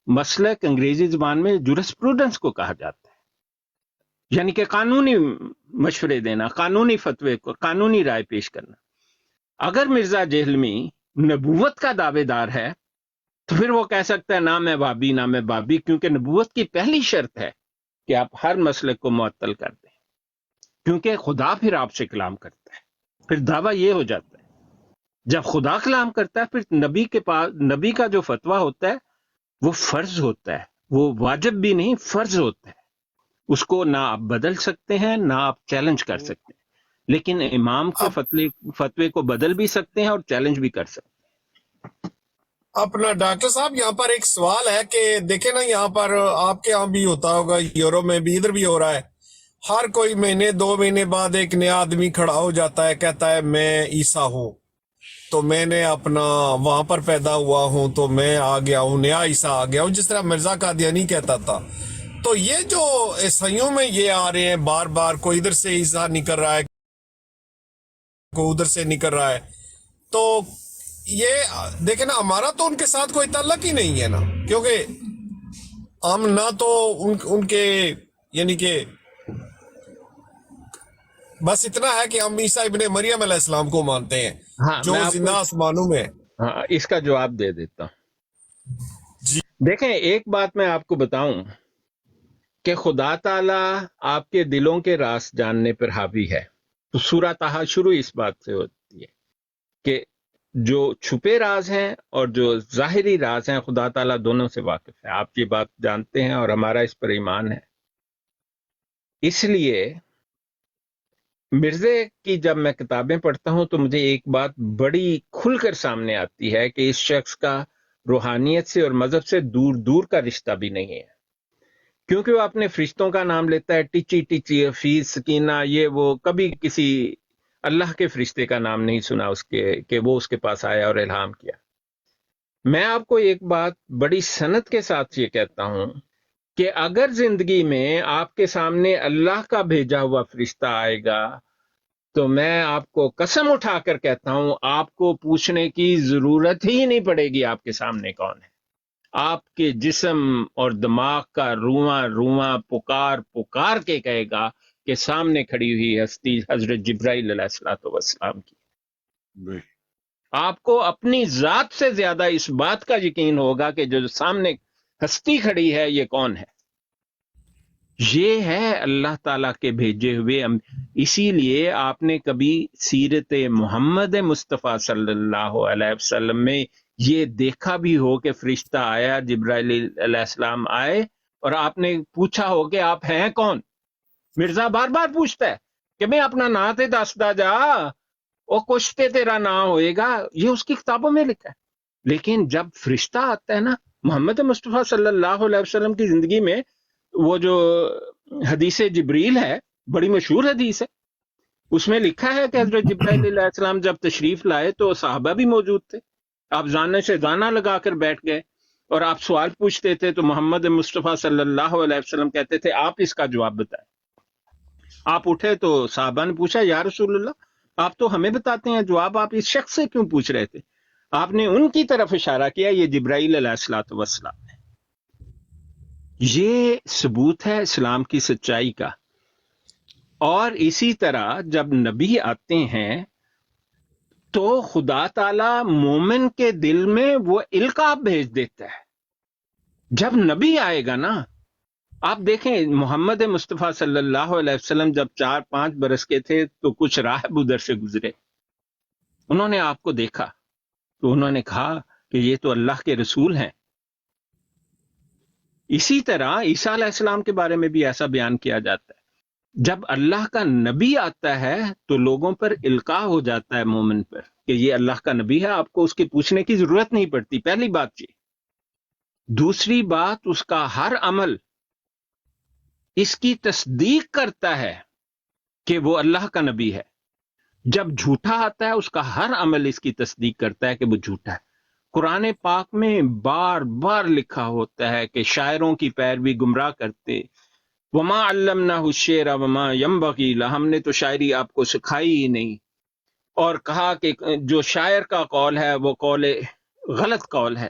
مسلک انگریزی زبان میں جورسپروڈنس کو کہا جاتا ہے، یعنی کہ قانونی مشورے دینا، قانونی فتوے کو، قانونی رائے پیش کرنا۔ اگر مرزا جہلمی نبوت کا دعوے دار ہے تو پھر وہ کہہ سکتا ہے نہ میں بابی نہ میں بابی، کیونکہ نبوت کی پہلی شرط ہے کہ آپ ہر مسلک کو معطل کر دیں، کیونکہ خدا پھر آپ سے کلام کرتا ہے۔ پھر دعویٰ یہ ہو جاتا ہے جب خدا کلام کرتا ہے، پھر نبی کے پاس نبی کا جو فتویٰ ہوتا ہے وہ فرض ہوتا ہے، وہ واجب بھی نہیں، فرض ہوتا ہے۔ اس کو نہ آپ بدل سکتے ہیں نہ آپ چیلنج کر سکتے ہیں، لیکن امام کے اب فتوے کو بدل بھی سکتے ہیں اور چیلنج بھی کر سکتے اپنا ڈاکٹر صاحب یہاں پر ایک سوال ہے کہ دیکھیں نا، یہاں پر آپ کے یہاں بھی ہوتا ہوگا، یورپ میں بھی، ادھر بھی ہو رہا ہے، ہر کوئی مہینے 2 مہینے بعد ایک نیا آدمی کھڑا ہو جاتا ہے، کہتا ہے میں عیسیٰ ہوں، تو میں نے اپنا وہاں پر پیدا ہوا ہوں، تو میں آ گیا ہوں، نیا عیسیٰ آ گیا ہوں، جس طرح مرزا قادیانی کہتا تھا۔ تو یہ جو عیسائیوں میں یہ آ رہے ہیں بار بار، کوئی ادھر سے عیسیٰ نکل رہا ہے، کوئی ادھر سے نکل رہا ہے، تو یہ دیکھیں نا، ہمارا تو ان کے ساتھ کوئی تعلق ہی نہیں ہے نا، کیونکہ ہم نہ تو ان کے یعنی کہ بس اتنا ہے کہ ہم عیسیٰ ابن مریم علیہ السلام کو مانتے ہیں ہیں۔ ہاں، میں جو آپ کو زندہ آسمانوں میں ہے۔ اس کا جواب دے دیتا ہوں۔ جی دیکھیں، ایک بات میں آپ کو بتاؤں کہ خدا تعالی آپ کے دلوں کے راز جاننے پر حاوی ہے، تو سورہ طٰہٰ شروع اس بات سے ہوتی ہے کہ جو چھپے راز ہیں اور جو ظاہری راز ہیں خدا تعالیٰ دونوں سے واقف ہے۔ آپ یہ بات جانتے ہیں اور ہمارا اس پر ایمان ہے۔ اس لیے مرزے کی جب میں کتابیں پڑھتا ہوں تو مجھے ایک بات بڑی کھل کر سامنے آتی ہے کہ اس شخص کا روحانیت سے اور مذہب سے دور دور کا رشتہ بھی نہیں ہے، کیونکہ وہ اپنے فرشتوں کا نام لیتا ہے، ٹچی ٹچی، حفیظ، سکینہ، یہ وہ، کبھی کسی اللہ کے فرشتے کا نام نہیں سنا اس کے کہ وہ اس کے پاس آیا اور الہام کیا۔ میں آپ کو ایک بات بڑی سند کے ساتھ یہ کہتا ہوں کہ اگر زندگی میں آپ کے سامنے اللہ کا بھیجا ہوا فرشتہ آئے گا تو میں آپ کو قسم اٹھا کر کہتا ہوں آپ کو پوچھنے کی ضرورت ہی نہیں پڑے گی آپ کے سامنے کون ہے۔ آپ کے جسم اور دماغ کا رواں رواں پکار پکار کے کہے گا کہ سامنے کھڑی ہوئی ہستی حضرت جبرائیل علیہ الصلوۃ والسلام کی۔ آپ کو اپنی ذات سے زیادہ اس بات کا یقین ہوگا کہ جو سامنے ہستی کھڑی ہے یہ کون ہے؟ یہ ہے اللہ تعالیٰ کے بھیجے ہوئے اسی لیے آپ نے کبھی سیرت محمد مصطفیٰ صلی اللہ علیہ وسلم میں یہ دیکھا بھی ہو کہ فرشتہ آیا، جبرائیل علیہ السلام آئے اور آپ نے پوچھا ہو کہ آپ ہیں کون؟ مرزا بار بار پوچھتا ہے کہ میں اپنا نا تے دسدا جا، وہ کچھ تے تیرا نا ہوئے گا، یہ اس کی کتابوں میں لکھا ہے۔ لیکن جب فرشتہ آتا ہے نا، محمد مصطفیٰ صلی اللہ علیہ وسلم کی زندگی میں، وہ جو حدیث جبریل ہے، بڑی مشہور حدیث ہے، اس میں لکھا ہے کہ حضرت جبرائیل علیہ السلام جب تشریف لائے تو صحابہ بھی موجود تھے، آپ زانے سے زانہ لگا کر بیٹھ گئے اور آپ سوال پوچھتے تھے تو محمد مصطفیٰ صلی اللہ علیہ وسلم کہتے تھے آپ اس کا جواب بتائیں۔ آپ اٹھے تو صحابہ نے پوچھا یا رسول اللہ آپ تو ہمیں بتاتے ہیں جواب، آپ اس شخص سے کیوں پوچھ رہے تھے؟ آپ نے ان کی طرف اشارہ کیا، یہ جبرائیل علیہ الصلوۃ والسلام ہے۔ یہ ثبوت ہے اسلام کی سچائی کا۔ اور اسی طرح جب نبی آتے ہیں تو خدا تعالی مومن کے دل میں وہ القاء بھیج دیتا ہے۔ جب نبی آئے گا نا، آپ دیکھیں محمد مصطفیٰ صلی اللہ علیہ وسلم جب 4-5 برس کے تھے تو کچھ راہب ادھر سے گزرے، انہوں نے آپ کو دیکھا تو انہوں نے کہا کہ یہ تو اللہ کے رسول ہیں۔ اسی طرح عیسیٰ علیہ السلام کے بارے میں بھی ایسا بیان کیا جاتا ہے، جب اللہ کا نبی آتا ہے تو لوگوں پر القاء ہو جاتا ہے مومن پر کہ یہ اللہ کا نبی ہے، آپ کو اس کے پوچھنے کی ضرورت نہیں پڑتی، پہلی بات یہ۔ دوسری بات، اس کا ہر عمل اس کی تصدیق کرتا ہے کہ وہ اللہ کا نبی ہے۔ جب جھوٹا آتا ہے اس کا ہر عمل اس کی تصدیق کرتا ہے کہ وہ جھوٹا ہے۔ قرآن پاک میں بار بار لکھا ہوتا ہے کہ شاعروں کی پیروی گمراہ کرتے، وما علمناہ الشعر وما ینبغی لہ، ہم نے تو شاعری آپ کو سکھائی ہی نہیں، اور کہا کہ جو شاعر کا قول ہے وہ قول غلط قول ہے۔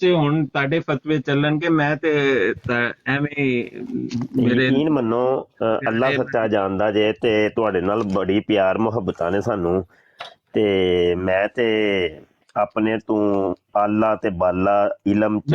'ਚ ਹੁਣ ਤੁਹਾਡੇ ਫਤਵੇ ਚੱਲਣਗੇ, ਮੈਂ ਤੇ ਐਵੇਂ ਮੇਰੇ ਯਕੀਨ ਮੰਨੋ ਅੱਲਾ ਸੱਚਾ ਜਾਣਦਾ ਜੇ, ਤੇ ਤੁਹਾਡੇ ਨਾਲ ਬੜੀ ਪਿਆਰ ਮੁਹੱਬਤਾਂ ਨੇ ਸਾਨੂੰ, ਤੇ ਮੈਂ ਤੇ ਆਪਣੇ ਤੋਂ ਆਲਾ ਤੇ ਬਾਲਾ ਇਲਮ ਚ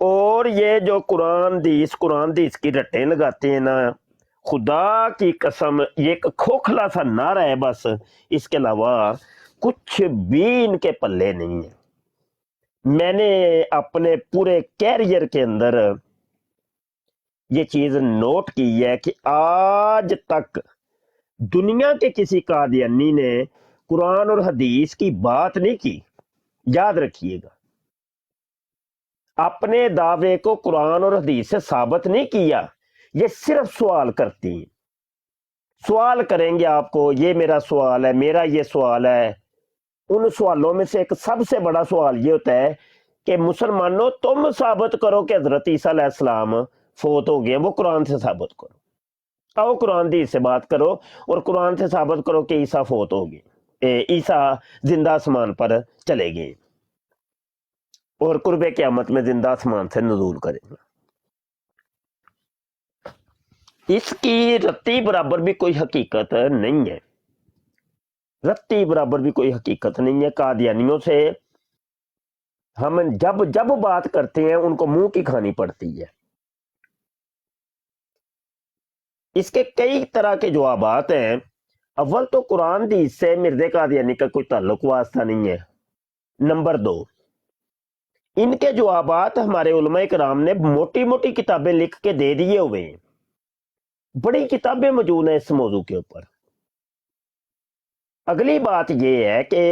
اور یہ جو قرآن حدیث کی رٹیں لگاتے ہیں نا، خدا کی قسم یہ ایک کھوکھلا سا نعرہ ہے بس، اس کے علاوہ کچھ بھی ان کے پلے نہیں ہے۔ میں نے اپنے پورے کیریئر کے اندر یہ چیز نوٹ کی ہے کہ آج تک دنیا کے کسی قادیانی نے قرآن اور حدیث کی بات نہیں کی۔ یاد رکھیے گا، اپنے دعوے کو قرآن اور حدیث سے ثابت نہیں کیا، یہ صرف سوال کرتی ہیں۔ سوال کریں گے آپ کو، یہ میرا سوال ہے، میرا یہ سوال ہے۔ ان سوالوں میں سے ایک سب سے بڑا سوال یہ ہوتا ہے کہ مسلمانوں تم ثابت کرو کہ حضرت عیسیٰ علیہ السلام فوت ہو گئے، وہ قرآن سے ثابت کرو۔ آؤ قرآن حدیث سے بات کرو اور قرآن سے ثابت کرو کہ عیسیٰ فوت ہو گئے، عیسیٰ زندہ آسمان پر چلے گئے اور قرب قیامت میں زندہ آسمان سے نزول کریں گے۔ اس کی رتی برابر بھی کوئی حقیقت نہیں ہے، رتی برابر بھی کوئی حقیقت نہیں ہے۔ قادیانیوں سے ہم جب بات کرتے ہیں ان کو منہ کی کھانی پڑتی ہے۔ اس کے کئی طرح کے جوابات ہیں۔ اول تو قرآن حدیث سے مرزا قادیانی کا کوئی تعلق واسطہ نہیں ہے۔ نمبر 2، ان کے جوابات ہمارے علماء کرام نے موٹی موٹی کتابیں لکھ کے دے دیے ہوئے ہیں، بڑی کتابیں موجود ہیں اس موضوع کے اوپر۔ اگلی بات یہ ہے کہ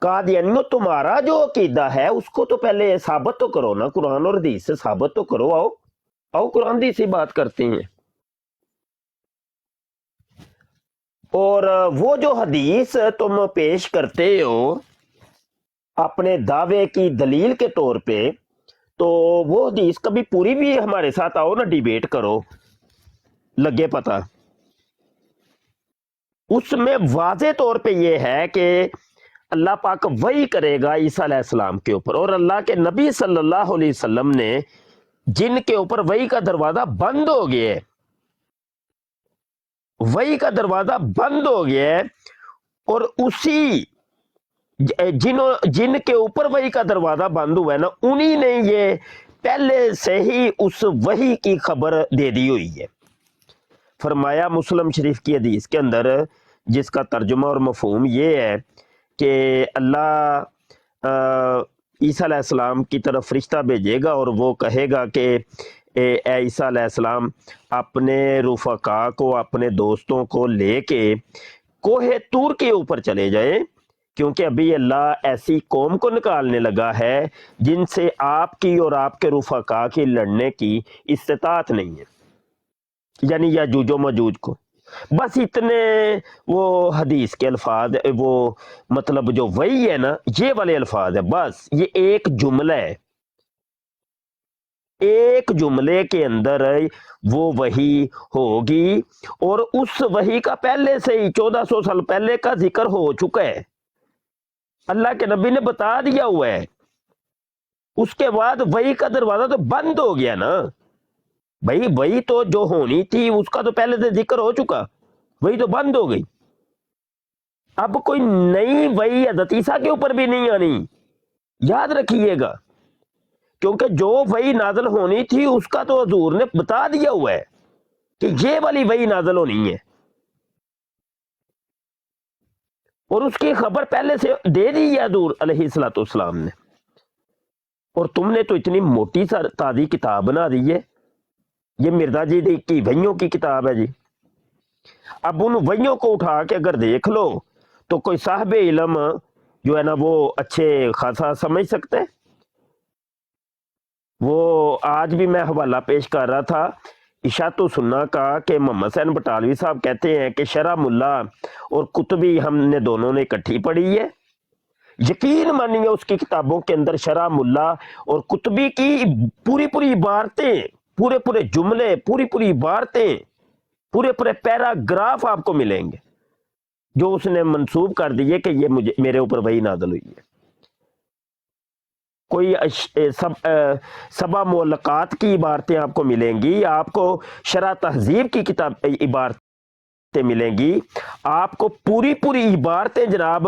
قادیانیوں تمہارا جو عقیدہ ہے اس کو تو پہلے ثابت تو کرو نا، قرآن اور حدیث سے ثابت تو کرو۔ آؤ قرآن حدیث سے بات کرتے ہیں۔ اور وہ جو حدیث تم پیش کرتے ہو اپنے دعوے کی دلیل کے طور پہ، تو وہ حدیث کبھی پوری بھی ہمارے ساتھ آؤ نا، ڈیبیٹ کرو، لگے پتہ۔ اس میں واضح طور پہ یہ ہے کہ اللہ پاک وحی کرے گا عیسیٰ علیہ السلام کے اوپر، اور اللہ کے نبی صلی اللہ علیہ وسلم نے جن کے اوپر وحی کا دروازہ بند ہو گیا ہے، وحی کا دروازہ بند ہو گیا ہے، اور اسی جن کے اوپر وحی کا دروازہ بند ہوا ہے نا، انہی نے یہ پہلے سے ہی اس وحی کی خبر دے دی ہوئی ہے۔ فرمایا مسلم شریف کی حدیث کے اندر، جس کا ترجمہ اور مفہوم یہ ہے کہ اللہ عیسیٰ علیہ السلام کی طرف فرشتہ بھیجے گا اور وہ کہے گا کہ اے عیسیٰ علیہ السلام اپنے رفقا کو، اپنے دوستوں کو لے کے کوہ طور کے اوپر چلے جائیں، کیونکہ ابھی اللہ ایسی قوم کو نکالنے لگا ہے جن سے آپ کی اور آپ کے رفقا کی لڑنے کی استطاعت نہیں ہے، یعنی یاجوج و ماجوج کو۔ بس اتنے وہ حدیث کے الفاظ، وہ مطلب جو وحی ہے نا، یہ والے الفاظ ہے، بس یہ ایک جملہ ہے، ایک جملے کے اندر وہ وحی ہوگی، اور اس وحی کا پہلے سے ہی 1400 سال پہلے کا ذکر ہو چکا ہے، اللہ کے نبی نے بتا دیا ہوا ہے۔ اس کے بعد وحی کا دروازہ تو بند ہو گیا نا بھائی، وہی تو جو ہونی تھی اس کا تو پہلے سے ذکر ہو چکا، وہی تو بند ہو گئی۔ اب کوئی نئی وحی حضرت عیسیٰ کے اوپر بھی نہیں آنی، یاد رکھیے گا، کیونکہ جو وحی نازل ہونی تھی اس کا تو حضور نے بتا دیا ہوا ہے کہ یہ والی وحی نازل ہونی ہے، اور اس کی خبر پہلے سے دے دی ہے حضور علیہ الصلوۃ والسلام نے۔ اور تم نے تو اتنی موٹی تازی کتاب بنا دی ہے، یہ مرزا جی کی وحیوں کی کتاب ہے جی۔ اب ان وحیوں کو اٹھا کے اگر دیکھ لو تو کوئی صاحب علم جو ہے نا وہ اچھے خاصا سمجھ سکتے ہیں۔ وہ آج بھی میں حوالہ پیش کر رہا تھا اشاعت و سنہ کا کہ محمد حسین بٹالوی صاحب کہتے ہیں کہ شرح ملا اور کتبی ہم نے دونوں نے اکٹھی پڑھی ہے۔ یقین مانیے اس کی کتابوں کے اندر شرح ملا اور کتبی کی پوری پوری عبارتیں، پورے پورے جملے، پوری پوری عبارتیں، پورے پورے پیراگراف آپ کو ملیں گے جو اس نے منسوب کر دیے کہ یہ میرے اوپر وحی نازل ہوئی ہے۔ کوئی سبع معلقات کی عبارتیں آپ کو ملیں گی، آپ کو شرح تہذیب کی کتاب عبارتیں ملیں گی، آپ کو پوری پوری عبارتیں جناب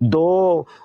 2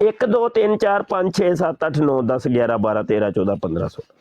1 2 3 4 5 6 7 8 9 10 11 12 13 14 15 16,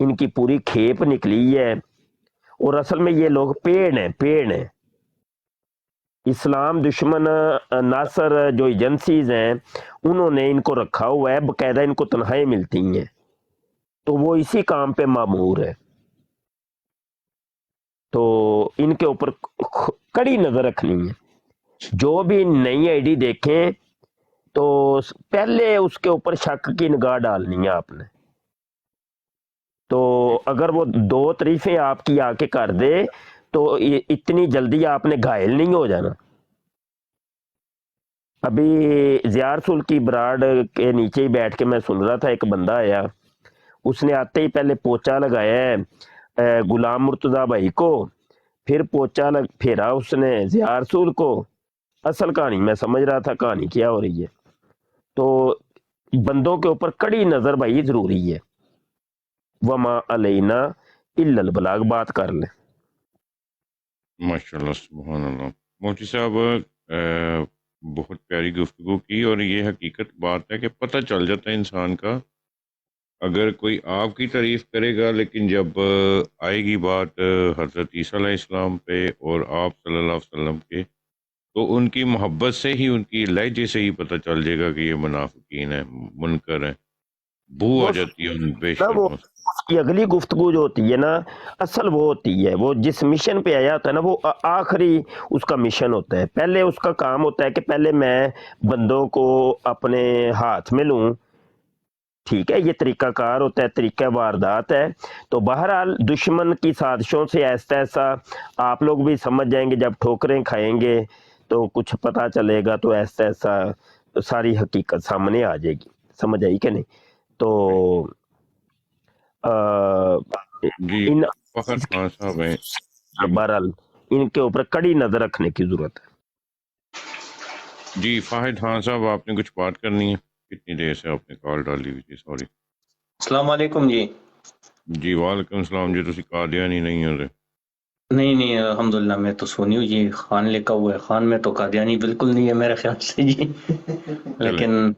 ان کی پوری کھیپ نکلی ہے، اور اصل میں یہ لوگ پیڑ ہیں. اسلام دشمن ناصر جو ایجنسیز ہیں انہوں نے ان کو رکھا ہوا ہے، باقاعدہ ان کو تنخواہیں ملتی ہیں، تو وہ اسی کام پہ مامور ہے. تو ان کے اوپر کڑی نظر رکھنی ہے. جو بھی نئی آئی ڈی دیکھیں تو پہلے اس کے اوپر شک کی نگاہ ڈالنی ہے آپ نے. تو اگر وہ 2 تعریفیں آپ کی آ کے کر دے تو اتنی جلدی آپ نے گھائل نہیں ہو جانا. ابھی زیار سل کی براڈ کے نیچے ہی بیٹھ کے میں سن رہا تھا، ایک بندہ آیا، اس نے آتے ہی پہلے پوچا لگایا ہے غلام مرتضی بھائی کو، پھر پوچا پھیرا اس نے زیار سول کو. اصل کہانی میں سمجھ رہا تھا کہانی کیا ہو رہی ہے. تو بندوں کے اوپر کڑی نظر بھائی ضروری ہے. وما علینا الا البلاغ، بات کر لیں. ماشاء اللہ سبحان اللہ. مفتی صاحب بہت پیاری گفتگو کی، اور یہ حقیقت بات ہے کہ پتہ چل جاتا ہے انسان کا. اگر کوئی آپ کی تعریف کرے گا، لیکن جب آئے گی بات حضرت عیسیٰ علیہ السلام پہ اور آپ صلی اللہ علیہ وسلم کے، تو ان کی محبت سے ہی، ان کی لہجے سے ہی پتہ چل جائے گا کہ یہ منافقین ہیں، منکر ہیں. بو آ جاتی ہے ان بے شرموں سے. اس کی اگلی گفتگو جو ہوتی ہے نا، اصل وہ ہوتی ہے، وہ جس مشن پہ آیا ہوتا ہے نا، وہ آخری اس کا مشن ہوتا ہے. پہلے اس کا کام ہوتا ہے کہ پہلے میں بندوں کو اپنے ہاتھ میں لوں. ٹھیک ہے، یہ طریقہ کار ہوتا ہے، طریقہ واردات ہے. تو بہرحال دشمن کی سازشوں سے ایسا ایسا آپ لوگ بھی سمجھ جائیں گے، جب ٹھوکریں کھائیں گے تو کچھ پتہ چلے گا، تو ایسا ایسا ساری حقیقت سامنے آ جائے گی. سمجھ آئی کہ نہیں؟ تو جی ان فخر خان صاحب ہیں. بہرحال ان کے اوپر کڑی نظر رکھنے کی ضرورت ہے. جی فاہد خان صاحب، آپ نے کچھ بات کرنی ہے؟ کتنی دیر سے آپ نے کال ڈالی ہوئی تھی؟ سوری. السلام علیکم جی. جی وعلیکم السلام. جی تسی قادیانی نہیں ہو رہے؟ نہیں الحمدللہ میں تو سونی ہوں جی. خان لکھا ہوا ہے، خان میں تو قادیانی بالکل نہیں ہے میرے خیال سے جی. لیکن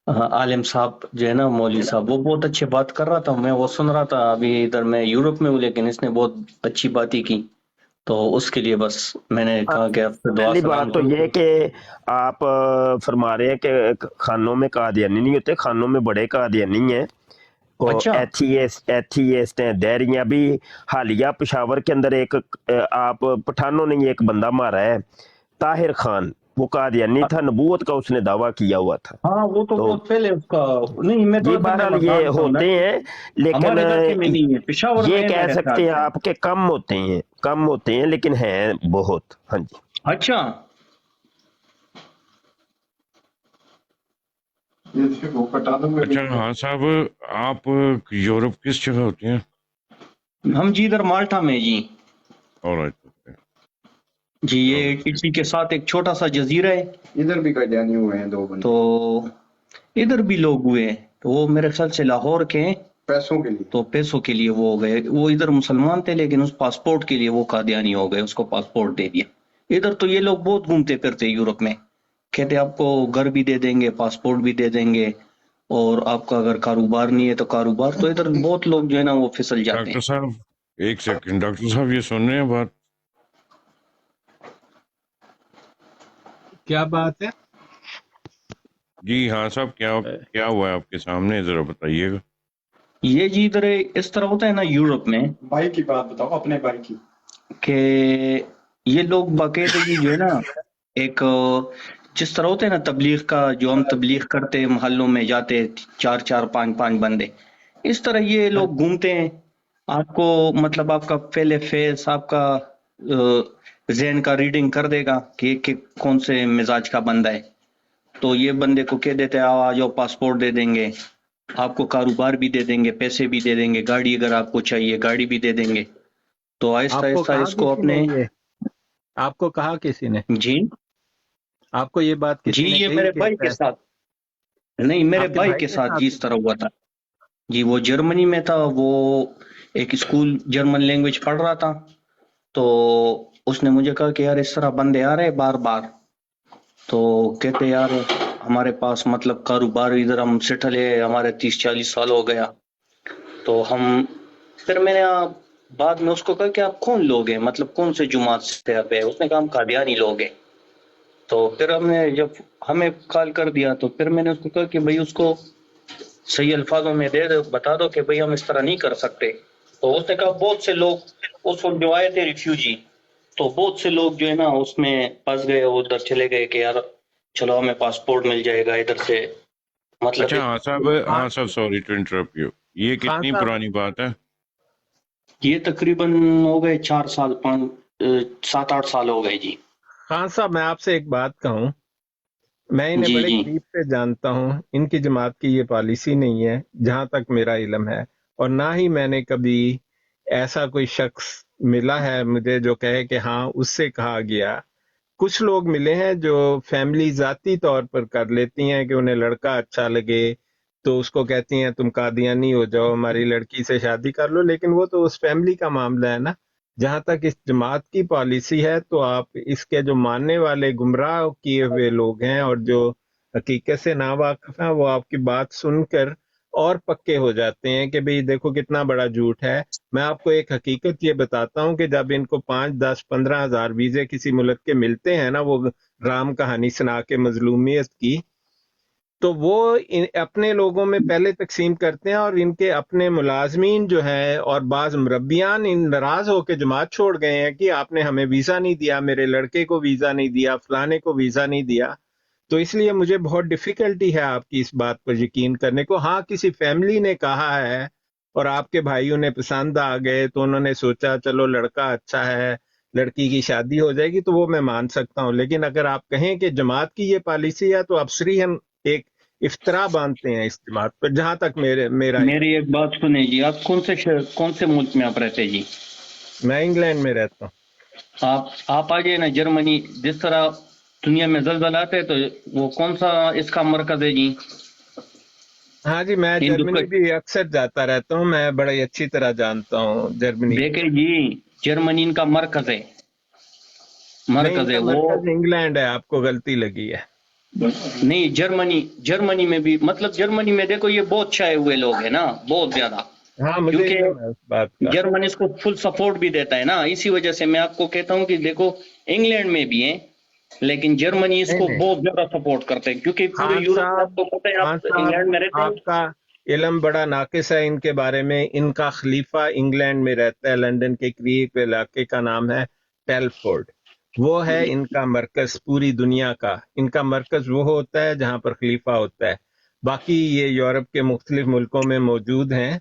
عالم صاحب جو ہے نا، مولوی صاحب، وہ بہت اچھی بات کر رہا تھا، میں وہ سن رہا تھا. ابھی ادھر میں یورپ میں ہوں، لیکن اس نے بہت اچھی باتیں کی، تو اس کے لیے بس میں نے کہا کہ آپ سے دعا پہلی سلام بات تو یہ کہ آپ فرما رہے ہیں کہ خانوں میں قادیانی نہیں ہوتے، خانوں میں بڑے قادیانی ہیں، اور اچھا ایتھیسٹ ہیں، دہریاں. بھی حالیہ پشاور کے اندر ایک آپ پٹھانوں نے ایک بندہ مارا ہے، طاہر خان، وہ قادیانی تھا، نبوت کا اس نے دعویٰ کیا ہوا تھا. ہاں، وہ تو بہت پہلے اس کا نہیں، میں جی تو اصل میں بہرحال یہ مردان سے ہوں نا، ہوتے ہیں، لیکن ہمارے علاقے میں نہیں ہے، پشاور میں یہ ہے کہہ میرے خیال سکتے ہیں سے. آپ کہ کم ہوتے ہیں لیکن ہیں بہت. ہاں جی. اچھا اچھا ہاں صاحب، آپ یورپ کس جگہ ہوتے ہیں؟ ہم جی ادھر مالٹا میں جی. Alright, okay. جی یہ اسی کے ساتھ ایک چھوٹا سا جزیرہ ہے. ادھر بھی قادیانی ہوئے ہیں 2 بندے، تو ادھر بھی لوگ ہوئے ہیں، تو وہ میرے خیال سے لاہور کے ہیں، پیسوں کے لیے. تو پیسوں کے لیے وہ ہو گئے. وہ ادھر مسلمان تھے، لیکن اس پاسپورٹ کے لیے وہ قادیانی ہو گئے، اس کو پاسپورٹ دے دیا. ادھر تو یہ لوگ بہت گھومتے پھرتے یورپ میں، کہتے آپ کو گھر بھی دے دیں گے، پاسپورٹ بھی دے دیں گے، اور آپ کا اگر کاروبار نہیں ہے تو کاروبار. تو ادھر بہت لوگ جو ہے نا وہ پھسل جاتے ڈاکٹر ہیں. صاحب ایک سیکنڈ، ڈاکٹر صاحب یہ سن رہے ہیں بات؟ کیا بات ہے؟ جی ہاں صاحب، کیا ہوا ہے آپ کے سامنے، ذرا بتائیے گا. یہ جی ادھر اس طرح ہوتا ہے نا یورپ میں، بھائی کی بات بتاؤ، اپنے بھائی کی. کہ یہ لوگ باقاعدگی جو ہے نا، ایک جس طرح ہوتے ہیں نا تبلیغ کا، جو ہم تبلیغ کرتے محلوں میں جاتے 4 5 بندے، اس طرح یہ لوگ گھومتے ہیں. آپ کو مطلب آپ کا پہلے فیس، آپ کا ذہن کا ریڈنگ کر دے گا کہ کون سے مزاج کا بندہ ہے. تو یہ بندے کو کہہ دیتے آ جاؤ، پاسپورٹ دے دیں گے، آپ کو کاروبار بھی دے دیں گے، پیسے بھی دے دیں گے، گاڑی اگر آپ کو چاہیے گاڑی بھی دے دیں گے. تو آہستہ آپ کو آہستہ کہا اس کو کسی نے اپنے یہ؟ آپ کو کہا کسی نے؟ جی آپ کو یہ بات جی کسی نے یہ کہی میرے کہ بھائی کے ساتھ، نہیں میرے آپ کے بھائی کے کے ساتھ جی اس طرح ہوا تھا. جی وہ جرمنی میں تھا، وہ ایک اسکول جرمن لینگویج پڑھ رہا تھا. تو اس نے مجھے کہا کہ یار اس طرح بندے آ رہے بار بار، تو کہتے یار ہمارے پاس مطلب کاروبار ادھر ہم سیٹل ہے، ہمارے 30 40 سال ہو گیا، تو پھر میں نے بعد میں اس کو کہا کہ آپ کون لوگ ہیں، مطلب کون سے جماعت سے آپ ہیں؟ اس نے کہا ہم قادیانی لوگ ہیں. تو پھر ہم نے جب ہمیں کال کر دیا تو پھر میں نے اس کو کہا کہ بھائی اس کو صحیح الفاظوں میں بتا دو کہ بھئی ہم اس طرح نہیں کر سکتے. تو اس نے کہا بہت سے لوگ اس وقت جو آئے تھے ریفیوجی، تو بہت سے لوگ جو ہے نا اس میں پھنس گئے، ادھر چلے گئے کہ یار چلو ہمیں پاسپورٹ مل جائے گا ادھر سے. مطلب اچھا ہاں صاحب سوری ٹو انٹرپٹ یو، یہ خان کتنی صاحب پرانی بات ہے؟ یہ تقریباً ہو گئے 4 سال 7-8 سال ہو گئے جی. خان صاحب میں آپ سے ایک بات کہوں، میں انہیں جی بڑے جی قریب سے جانتا ہوں. ان کی جماعت کی یہ پالیسی نہیں ہے جہاں تک میرا علم ہے، اور نہ ہی میں نے کبھی ایسا کوئی شخص ملا ہے مجھے جو کہے کہ ہاں اس سے کہا گیا. کچھ لوگ ملے ہیں جو فیملی ذاتی طور پر کر لیتی ہیں کہ انہیں لڑکا اچھا لگے تو اس کو کہتی ہیں تم قادیانی ہو جاؤ، ہماری لڑکی سے شادی کر لو، لیکن وہ تو اس فیملی کا معاملہ ہے نا. جہاں تک اس جماعت کی پالیسی ہے تو آپ اس کے جو ماننے والے گمراہ کیے ہوئے لوگ ہیں اور جو حقیقت سے ناواقف ہیں وہ آپ کی بات سن کر اور پکے ہو جاتے ہیں کہ بھئی دیکھو کتنا بڑا جھوٹ ہے. میں آپ کو ایک حقیقت یہ بتاتا ہوں کہ جب ان کو 5, 10, 15 ہزار ویزے کسی ملک کے ملتے ہیں نا، وہ رام کہانی سنا کے مظلومیت کی، تو وہ اپنے لوگوں میں پہلے تقسیم کرتے ہیں، اور ان کے اپنے ملازمین جو ہیں اور بعض مربیان ان ناراض ہو کے جماعت چھوڑ گئے ہیں کہ آپ نے ہمیں ویزا نہیں دیا، میرے لڑکے کو ویزا نہیں دیا، فلانے کو ویزا نہیں دیا. تو اس لیے مجھے بہت ڈیفیکلٹی ہے آپ کی اس بات پر یقین کرنے کو. ہاں کسی فیملی نے کہا ہے اور آپ کے بھائیوں نے پسند آ گئے تو انہوں نے سوچا چلو لڑکا اچھا ہے، لڑکی کی شادی ہو جائے گی، تو وہ میں مان سکتا ہوں. لیکن اگر آپ کہیں کہ جماعت کی یہ پالیسی ہے تو آپ صریحاً ایک افطرا باندھتے ہیں اس جماعت پر، جہاں تک میرا میری ایک بات سنیں جی، آپ کون سے ملک میں آپ رہتے جی؟ میں انگلینڈ میں رہتا ہوں. آپ آ جائے نا جرمنی. جس طرح دنیا میں زلزلہ آتے ہیں تو وہ کون سا اس کا مرکز ہے جی؟ ہاں جی، میں جرمنی بھی اکثر جاتا رہتا ہوں، میں بڑی اچھی طرح جانتا ہوں جرمنی. دیکھیں جی، جرمنی ان کا مرکز ہے. نہیں، ان کا وہ مرکز انگلینڈ ہے، آپ کو غلطی لگی ہے. نہیں، جرمنی میں بھی، مطلب جرمنی میں دیکھو یہ بہت چھائے ہوئے لوگ ہیں نا، بہت زیادہ. ہاں مجھے علم ہے اس بات کا. جرمنی اس کو فل سپورٹ بھی دیتا ہے نا. اسی وجہ سے میں آپ کو کہتا ہوں کہ دیکھو انگلینڈ میں بھی ہیں لیکن جرمنی اس کو بہت زیادہ سپورٹ کرتے ہیں، کیونکہ پورے خان یورپ میں آپ صاحب کو پتہ ہے، آپ انگلینڈ میں رہتے ہیں. آپ کا علم بڑا ناقص ہے ان کے بارے میں. ان کا خلیفہ انگلینڈ میں رہتا ہے، لندن کے قریب علاقے کا نام ہے ٹیلفورڈ. وہ ہے ان کا مرکز پوری دنیا کا. ان کا مرکز وہ ہوتا ہے جہاں پر خلیفہ ہوتا ہے. باقی یہ یورپ کے مختلف ملکوں میں موجود ہیں.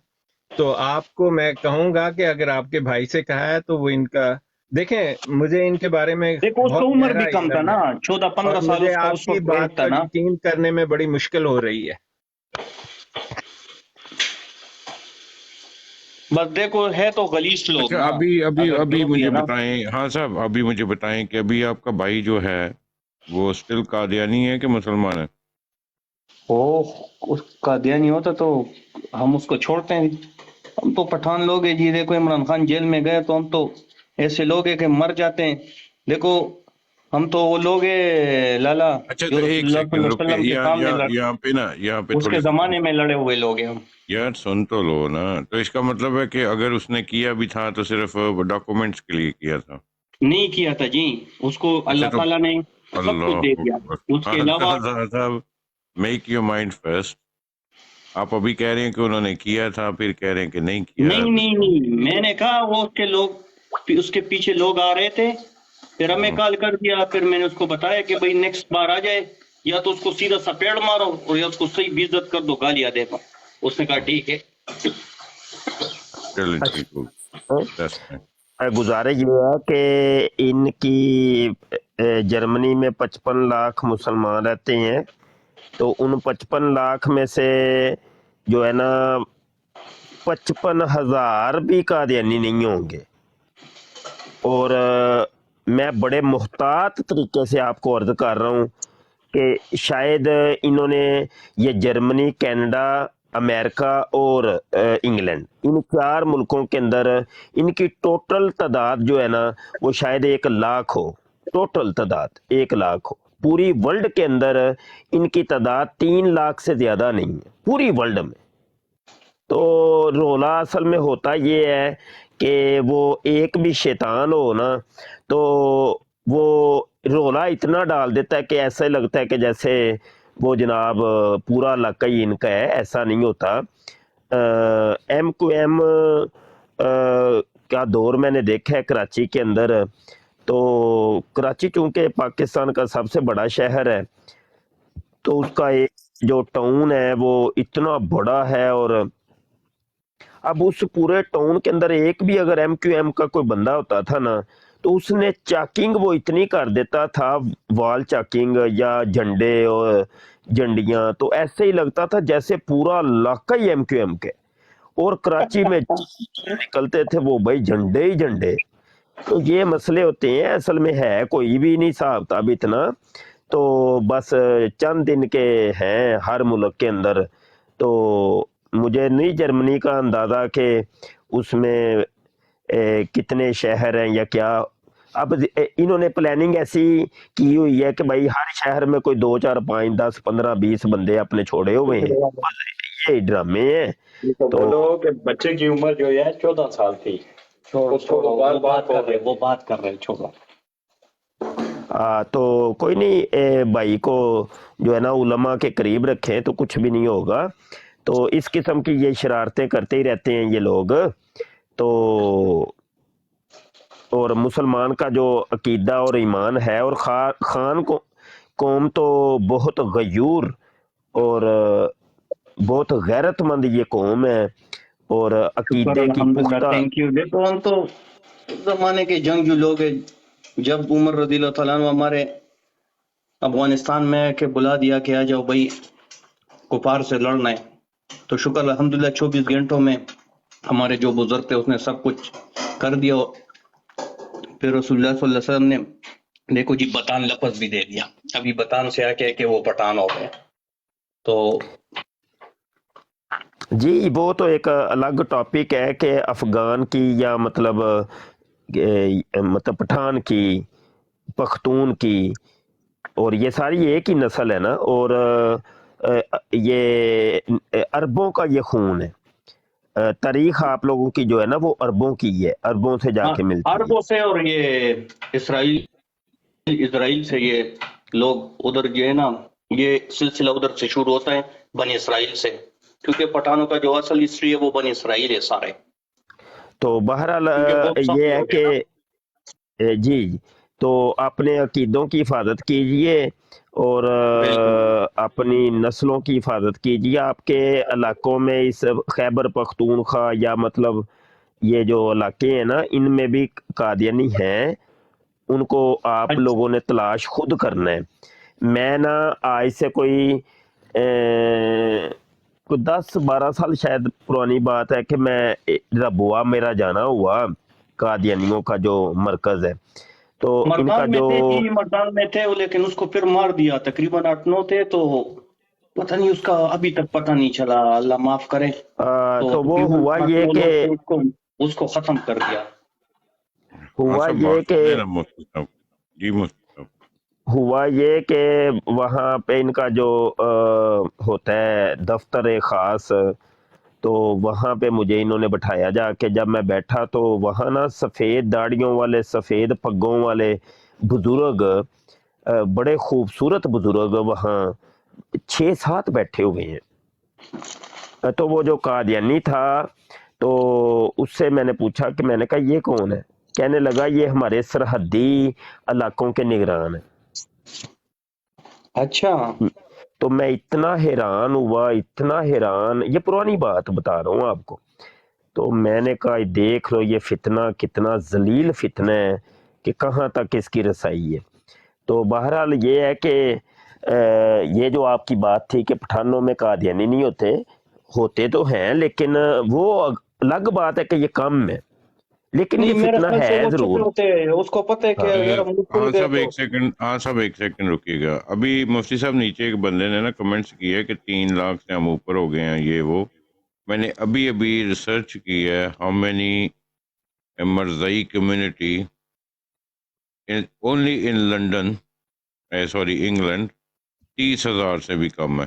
تو آپ کو میں کہوں گا کہ اگر آپ کے بھائی سے کہا ہے تو وہ ان کا دیکھیں، مجھے ان کے بارے میں دیکھو اس بہت کا عمر گہرا بھی کم تھا علم نا، ہے 14-15 اور سال مجھے اس کا آپ اس کی وقت ایج بات تھا پر نا. یقین کرنے میں بڑی مشکل ہو رہی ہے. بس دیکھو ہے تو غلیظ لوگ اچھا نا. اگر ابھی جو بھی مجھے ہے نا، بتائیں، ہاں صاحب ابھی مجھے بتائیں کہ ابھی آپ کا بھائی جو ہے وہ اسٹل قادیانی ہے کہ مسلمان ہے؟ وہ اس کا دیا نہیں ہوتا تو ہم اس کو چھوڑتے ہیں. ہم تو پٹھان لوگ ہیں جی. دیکھو عمران خان جیل میں گئے تو ہم تو ایسے لوگ ہیں کہ مر جاتے ہیں. دیکھو ہم تو وہ لوگ ہیں لالا اچھا جو تو رسول ایک اللہ صلی سیکنڈ اللہ علیہ رکے، وسلم کے سامنے یہاں پہ اس تھوڑی کے سی زمانے میں لڑے ہوئے لوگ ہیں ہم. یار سن تو لو نا. تو اس کا مطلب ہے کہ اگر اس نے کیا بھی تھا تو صرف ڈاکومنٹس کے لیے کیا تھا. نہیں کیا تھا جی، اس کو اچھا اللہ تو تعالیٰ نے سب کچھ اللہ دے دیا. اکبر. اس کے علاوہ صاحب میک یور مائنڈ فرسٹ. آپ ابھی کہہ رہے ہیں کہ انہوں نے کیا تھا، پھر کہہ رہے ہیں کہ نہیں کیا. نہیں میں نے کہا وہ اس کے لوگ، اس کے پیچھے لوگ آ رہے تھے، پھر ہمیں کال کر دیا. پھر میں نے اس کو بتایا کہ بھئی نیکسٹ بار آ جائے یا تو اس کو سیدھا سپیڑ مارو اور یا اس کو صحیح بے عزت کر دو، گالیاں دے دو. اس نے کہا ٹھیک ہے. چلیں ٹھیک ہوگا. گزارش یہ ہے کہ ان کی جرمنی میں 55 لاکھ مسلمان رہتے ہیں، تو ان 55 لاکھ میں سے جو ہے نا 55,000 بھی قادیانی نہیں ہوں گے. اور میں بڑے محتاط طریقے سے آپ کو عرض کر رہا ہوں کہ شاید انہوں نے یہ جرمنی، کینیڈا، امریکہ اور انگلینڈ، ان 4 ملکوں کے اندر ان کی ٹوٹل تعداد جو ہے نا وہ شاید 1 لاکھ ہو. ٹوٹل تعداد 1 لاکھ ہو. پوری ورلڈ کے اندر ان کی تعداد 3 لاکھ سے زیادہ نہیں ہے پوری ورلڈ میں. تو رولا اصل میں ہوتا یہ ہے کہ وہ ایک بھی شیطان ہو نا تو وہ رولا اتنا ڈال دیتا ہے کہ ایسا لگتا ہے کہ جیسے وہ جناب پورا علاقہ ہی ان کا ہے. ایسا نہیں ہوتا. ایم کو ایم کا دور میں نے دیکھا ہے کراچی کے اندر. تو کراچی چونکہ پاکستان کا سب سے بڑا شہر ہے تو اس کا ایک جو ٹاؤن ہے وہ اتنا بڑا ہے, اور اب اس پورے ٹاؤن کے اندر ایک بھی اگر ایم کیو ایم کا کوئی بندہ ہوتا تھا نا تو اس نے چاکنگ وہ اتنی کر دیتا تھا, وال چاکنگ یا جھنڈے اور جھنڈیاں, تو ایسے ہی لگتا تھا جیسے پورا علاقہ ہی ایم کیو ایم کے. اور کراچی میں نکلتے تھے وہ بھائی جھنڈے ہی جھنڈے. تو یہ مسئلے ہوتے ہیں. اصل میں ہے کوئی بھی نہیں حساب کتاب اتنا, تو بس چند دن کے ہیں ہر ملک کے اندر. تو مجھے نہیں جرمنی کا اندازہ کہ اس میں کتنے شہر ہیں یا کیا. اب انہوں نے پلاننگ ایسی کی ہوئی ہے کہ بھائی ہر شہر میں کوئی 2 4 5 10 15 20 بندے اپنے چھوڑے ہوئے ہیں. یہ ڈرامے ہیں. تو بولو کہ بچے کی عمر جو ہے 14 سال تھی. وہ بات کر رہے چھوڑو. تو کوئی نہیں, بھائی کو جو ہے نا علماء کے قریب رکھیں تو کچھ بھی نہیں ہوگا. تو اس قسم کی یہ شرارتیں کرتے ہی رہتے ہیں یہ لوگ. تو اور مسلمان کا جو عقیدہ اور ایمان ہے, اور خان کو قوم تو بہت غیور اور بہت غیرت مند یہ قوم ہے, اور عقیدے کی پختہ. Thank you. دیکھو ہم تو زمانے کے جنگجو لوگ ہیں. جب عمر رضی اللہ تعالیٰ عنہ ہمارے افغانستان میں کہ بلا دیا کہ آ جاؤ بھائی کفار سے لڑنا ہے, تو شکر الحمدللہ 24 گھنٹوں میں ہمارے جو بزرگ تھے اس نے سب کچھ کر دیا. پھر رسول اللہ صلی اللہ علیہ وسلم نے دیکھو جی بتان لفظ بھی دے دیا. ابھی بتان سے آ کے کہ وہ پٹھان ہو گئے. تو جی وہ تو ایک الگ ٹاپک ہے کہ افغان کی یا مطلب پٹھان کی, پختون کی, اور یہ ساری ایک ہی نسل ہے نا. اور یہ عربوں کا یہ خون ہے. تاریخ آپ لوگوں کی جو ہے نا وہ عربوں کی ہے, عربوں سے جا کے ملتی ہے. عربوں سے, اور یہ اسرائیل سے. یہ لوگ ادھر جو ہے نا یہ سلسلہ ادھر سے شروع ہوتا ہے بنی اسرائیل سے, کیونکہ پٹھانوں کا جو اصل ہسٹری ہے وہ بنی اسرائیل ہے سارے. تو بہرحال یہ ہے کہ جی تو اپنے عقیدوں کی حفاظت کیجئے اور اپنی نسلوں کی حفاظت کیجئے. آپ کے علاقوں میں اس خیبر پختونخوا یا مطلب یہ جو علاقے ہیں نا ان میں بھی قادیانی ہیں, ان کو آپ لوگوں نے تلاش خود کرنا ہے. میں نا آج سے کوئی 10-12 سال شاید پرانی بات ہے کہ میں ربوا میرا جانا ہوا قادیانیوں کا جو مرکز ہے. تو ان کا جو مردان میں تھے لیکن اس کو پھر مار دیا. تقریباً 8-9 تھے, تو پتہ نہیں اس کا ابھی تک پتہ نہیں چلا, اللہ معاف کرے. تو وہ ہوا یہ کہ اس کو ختم کر دیا. ہوا یہ کہ وہاں پہ ان کا جو ہوتا ہے دفتر خاص, تو وہاں پہ مجھے انہوں نے بٹھایا جا کے. جب میں بیٹھا تو وہاں نا سفید داڑیوں والے, سفید پگوں والے بزرگ, بڑے خوبصورت بزرگ وہاں 6-7 بیٹھے ہوئے ہیں. تو وہ جو قادیانی تھا تو اس سے میں نے پوچھا کہ میں نے کہا یہ کون ہے؟ کہنے لگا یہ ہمارے سرحدی علاقوں کے نگران ہیں. اچھا. تو میں اتنا حیران ہوا, اتنا حیران, یہ پرانی بات بتا رہا ہوں آپ کو. تو میں نے کہا دیکھ لو یہ فتنہ کتنا ذلیل فتنہ ہے کہ کہاں تک اس کی رسائی ہے. تو بہرحال یہ ہے کہ یہ جو آپ کی بات تھی کہ پٹھانوں میں قادیانی نہیں ہوتے تو ہیں, لیکن وہ الگ بات ہے کہ یہ کم ہے, لیکن یہ فتنہ ہے ضرور. اس کو پتہ ہے کہ صاحب ایک سیکنڈ رکیے گا. ابھی مفتی صاحب نیچے ایک بندے نے نا کمنٹس کیا کہ 3 لاکھ سے ہم اوپر ہو گئے ہیں یہ وہ. میں نے ابھی ریسرچ کی ہے, how many Mirzai community only in London, sorry England, 30,000 سے بھی کم ہے.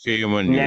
shame on you.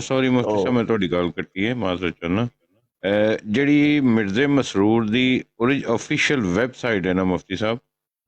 ਸੌਰੀ ਮੁਫਤੀ ਸਾਹਿਬ ਮੈਂ ਤੁਹਾਡੀ ਗੱਲ ਕੱਟੀ ਹੈ ਮਾਜ਼ਰਤ ਚਾਹੁੰਦਾ ਜਿਹੜੀ ਮਿਰਜ਼ੇ ਮਸਰੂਰ ਦੀ ਆਫੀਸ਼ੀਅਲ ਵੈਬਸਾਈਟ ਹੈ ਨਾ ਮੁਫਤੀ ਸਾਹਿਬ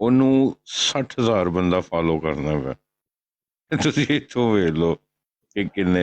ਉਹਨੂੰ 60,000 ਬੰਦਾ ਫਾਲੋ ਕਰਨਾ ਵਾ ਤੁਸੀਂ ਇੱਥੋਂ ਵੇਖ ਲਓ ਕਿ ਕਿੰਨੇ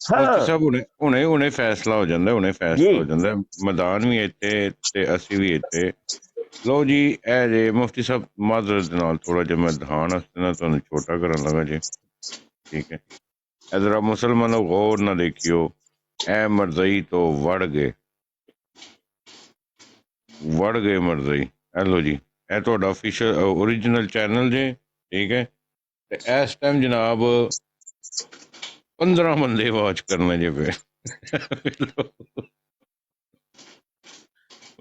ਮੁਫਤੀ ਸਾਹਿਬ ਹੁਣੇ ਫੈਸਲਾ ਹੋ ਜਾਂਦਾ, ਹੁਣੇ ਫੈਸਲਾ ਹੋ ਜਾਂਦਾ, ਮੈਦਾਨ ਵੀ ਇੱਥੇ ਤੇ ਅਸੀਂ ਵੀ ਇੱਥੇ। ਲਓ ਜੀ ਇਹ ਜੇ ਮੁਫਤੀ ਸਾਹਿਬ ਮਾਜ਼ਰਤ ਦੇ ਨਾਲ ਥੋੜਾ ਜਿਹਾ ਮੈਂ ਦਿਖਾਉਣ ਵਾਸਤੇ ਨਾ ਤੁਹਾਨੂੰ ਛੋਟਾ ਕਰਨ ਲੱਗਾ ਜੀ, ਠੀਕ ਹੈ। ਇਹ ਜ਼ਰਾ ਮੁਸਲਮਾਨੋ ਗੌਰ ਨਾਲ ਦੇਖਿਓ, ਇਹ ਮਰਜ਼ਈ ਤੋਂ ਵੜ ਗਏ ਮਰਜ਼ਈ। ਇਹ ਲਓ ਜੀ ਇਹ ਤੁਹਾਡਾ ਅਫੀਸ਼ੀਅਲ ਓਰੀਜਨਲ ਚੈਨਲ ਜੇ, ਠੀਕ ਹੈ। ਤੇ ਇਸ ਟਾਈਮ ਜਨਾਬ 15 ਬੰਦੇ ਵਾਚ ਕਰਨੇ ਜੇ ਪਏ।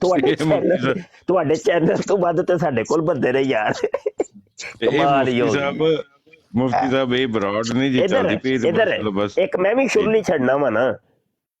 ਤੁਹਾਡੇ ਚੈਨਲ ਤੋਂ ਵੱਧ ਤੇ ਸਾਡੇ ਕੋਲ ਬੰਦੇ ਨੇ ਯਾਰ। ਮੁਫਤੀ ਸਾਹਿਬ ਇਹ ਬਰਾੜ ਨਹੀਂ ਜੀ ਚੱਲਦੀ ਪਈ ਇਧਰ ਬਸ ਇੱਕ ਮੈਂ ਵੀ ਸ਼ੁਰੂ ਨਹੀਂ ਛੱਡਣਾ ਵਾ ਨਾ,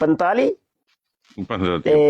45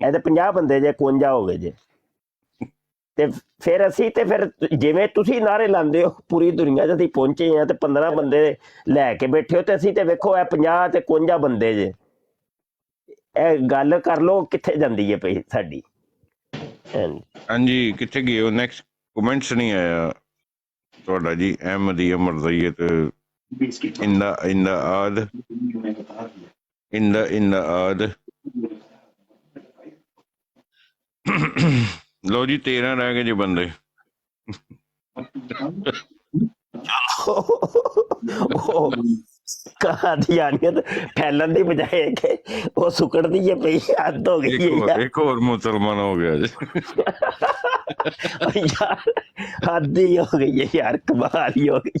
50 ਬੰਦੇ ਜੇ 51 ਹੋ ਗਏ ਜੇ। ਤੇ ਫਿਰ ਅਸੀਂ ਤੇ ਫਿਰ ਜਿਵੇਂ ਤੁਸੀਂ ਨਾਰੇ ਲਾਉਂਦੇ ਹੋ ਪੂਰੀ ਦੁਨੀਆ 'ਚ ਅਸੀਂ ਪਹੁੰਚੇ ਆ ਤੇ 15 ਬੰਦੇ ਲੈ ਕੇ ਬੈਠੇ ਹੋ ਤੇ ਅਸੀਂ ਤੇ ਵੇਖੋ ਇਹ 50 ਤੇ 51 ਬੰਦੇ ਜੇ। ਇਹ ਗੱਲ ਕਰ ਲੋ ਕਿੱਥੇ ਜਾਂਦੀ ਹੈ ਪਈ ਸਾਡੀ। ਹਾਂਜੀ ਕਿੱਥੇ ਗਏ ਹੋ? ਨੈਕਸਟ ਕਮੈਂਟਸ ਨਹੀਂ ਆਇਆ ਤੁਹਾਡਾ ਜੀ। ਅਹਿਮਦੀ ਮਰਜ਼ੀਅਤ in the ਆਦ ਲੋ ਜੀ 13 ਰਹਿ ਗਏ ਜੀ ਬੰਦੇ। ਕਹਾਣੀਅਤ ਫੈਲਣ ਦੀ ਬਜਾਏ ਕਿ ਉਹ ਸੁਕੜਦੀ ਹੈ ਪਈ। ਹੱਦ ਹੋ ਗਈ ਹੈ। ਇੱਕ ਹੋਰ ਮੁਸਲਮਾਨ ਹੋ ਗਿਆ ਜੀ ਯਾਰ। ਹੱਦ ਹੀ ਹੋ ਗਈ ਹੈ ਯਾਰ, ਕਮਾਲ ਹੀ ਹੋ ਗਈ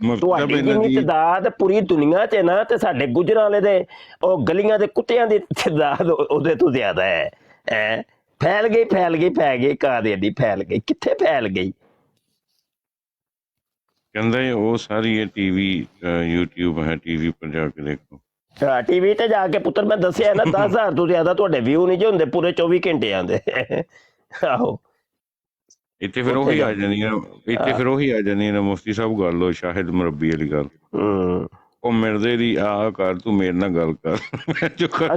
ਮੁਫਤੀ ਸਾਹਿਬ ਤੁਹਾਡੀ ਇਹਨਾਂ ਜਿੰਨੀ ਦੀ ਤਦਾਦ ਪੂਰੀ ਦੁਨੀਆ 'ਚ ਨਾ ਤੇ ਸਾਡੇ ਗੁਜਰਾਂ ਵਾਲੇ ਦੇ ਉਹ ਗਲੀਆਂ ਦੇ ਕੁੱਤਿਆਂ ਦੀ ਤਦਾਦ ਉਹਦੇ ਤੋਂ ਜ਼ਿਆਦਾ ਹੈ। ਐ ਫੈਲ ਗਈ ਕਾਦੇ ਦੀ ਫੈਲ ਗਈ, ਕਿੱਥੇ ਫੈਲ ਗਈ? ਕਹਿੰਦਾ ਉਹ ਸਾਰੀ ਇਹ ਟੀਵੀ YouTube ਹੈ, ਟੀਵੀ ਪਰ ਜਾ ਕੇ ਦੇਖੋ। ਟੀਵੀ ਤੇ ਜਾ ਕੇ ਪੁੱਤਰ ਮੈਂ ਦੱਸਿਆ ਨਾ 10,000 ਤੋਂ ਜ਼ਿਆਦਾ ਤੁਹਾਡੇ ਵਿਊ ਨਹੀਂ ਜੇ ਹੁੰਦੇ ਪੂਰੇ 24 ਘੰਟੇ ਆਉਂਦੇ। ਆਹੋ ਇੱਥੇ ਫਿਰ ਉਹੀ ਆ ਜਾਂਦੀਆਂ, ਨਾ ਮੁਫਤੀ ਸਾਹਿਬ ਗੱਲ ਉਹ ਸ਼ਾਹਿਦ ਮੁਰੱਬੀ ਵਾਲੀ ਗੱਲ। ਉਹ ਮਿਰਜ਼ੇ ਦੀ ਆ ਕਰ, ਤੂੰ ਮੇਰੇ ਨਾਲ ਗੱਲ ਕਰ ਜੋ ਕਰ।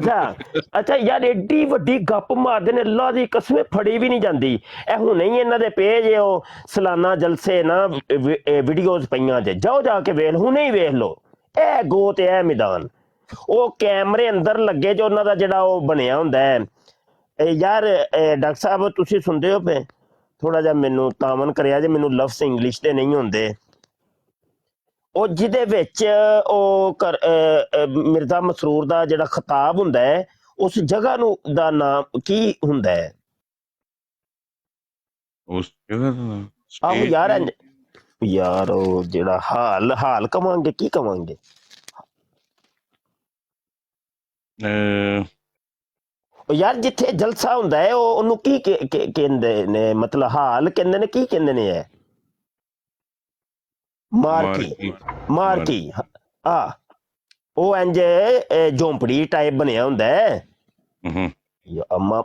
ਅੱਛਾ ਯਾਰ ਏਡੀ ਵੱਡੀ ਗੱਪ ਮਾਰਦੇ ਨੇ, ਅੱਲਾ ਦੀ ਕਸਮ ਫੜੀ ਵੀ ਨਹੀਂ ਜਾਂਦੀ। ਇਹ ਹੁਣੇ ਹੀ ਇਹਨਾਂ ਦੇ ਪੇਜ ਉਹ ਸਾਲਾਨਾ ਜਲਸੇ ਨਾ ਵੀਡੀਓਜ਼ ਪਈਆਂ ਜੇ, ਜਾਓ ਜਾ ਕੇ ਵੇਖ, ਹੁਣੇ ਹੀ ਵੇਖ ਲਓ। ਇਹ ਗੋ ਤੇ ਇਹ ਮੈਦਾਨ, ਉਹ ਕੈਮਰੇ ਅੰਦਰ ਲੱਗੇ ਜੋ ਉਹਨਾਂ ਦਾ ਜਿਹੜਾ ਉਹ ਬਣਿਆ ਹੁੰਦਾ ਹੈ। ਯਾਰ ਡਾਕਟਰ ਸਾਹਿਬ ਤੁਸੀਂ ਸੁਣਦੇ ਹੋ ਪਏ? ਥੋੜਾ ਜਿਹਾ ਮੈਨੂੰ ਤਾਮਨ ਕਰਿਆ ਜੇ, ਮੈਨੂੰ ਲਫ਼ਜ਼ ਇੰਗਲਿਸ਼ ਦੇ ਨਹੀਂ ਹੁੰਦੇ। ਉਹ ਜਿਹਦੇ ਵਿੱਚ ਉਹ ਮਿਰਜ਼ਾ ਮਸਰੂਰ ਦਾ ਜਿਹੜਾ ਖਿਤਾਬ ਹੁੰਦਾ ਹੈ, ਉਸ ਜਗ੍ਹਾ ਨੂੰ ਦਾ ਨਾਮ ਕੀ ਹੁੰਦਾ ਹੈ? ਉਸ ਜਗ੍ਹਾ ਦਾ ਨਾਮ ਆਹੋ ਯਾਰ ਉਹ ਜਿਹੜਾ ਹਾਲ ਕਵਾਂਗੇ, ਕੀ ਕਵਾਂਗੇ? ਯਾਰ ਜਿੱਥੇ ਜਲਸਾ ਹੁੰਦਾ ਹੈ ਉਹਨੂੰ ਕੀ ਕਹਿੰਦੇ ਨੇ? ਮਤਲਬ ਹਾਲ ਕਹਿੰਦੇ ਨੇ, ਕੀ ਕਹਿੰਦੇ ਨੇ? ਇਹ ਮਾਰਕੀ ਆ ਉਹ ਇੰਜ ਝੋਂਪੜੀ ਟਾਈਪ ਬਣਿਆ ਹੁੰਦਾ ਹੈ,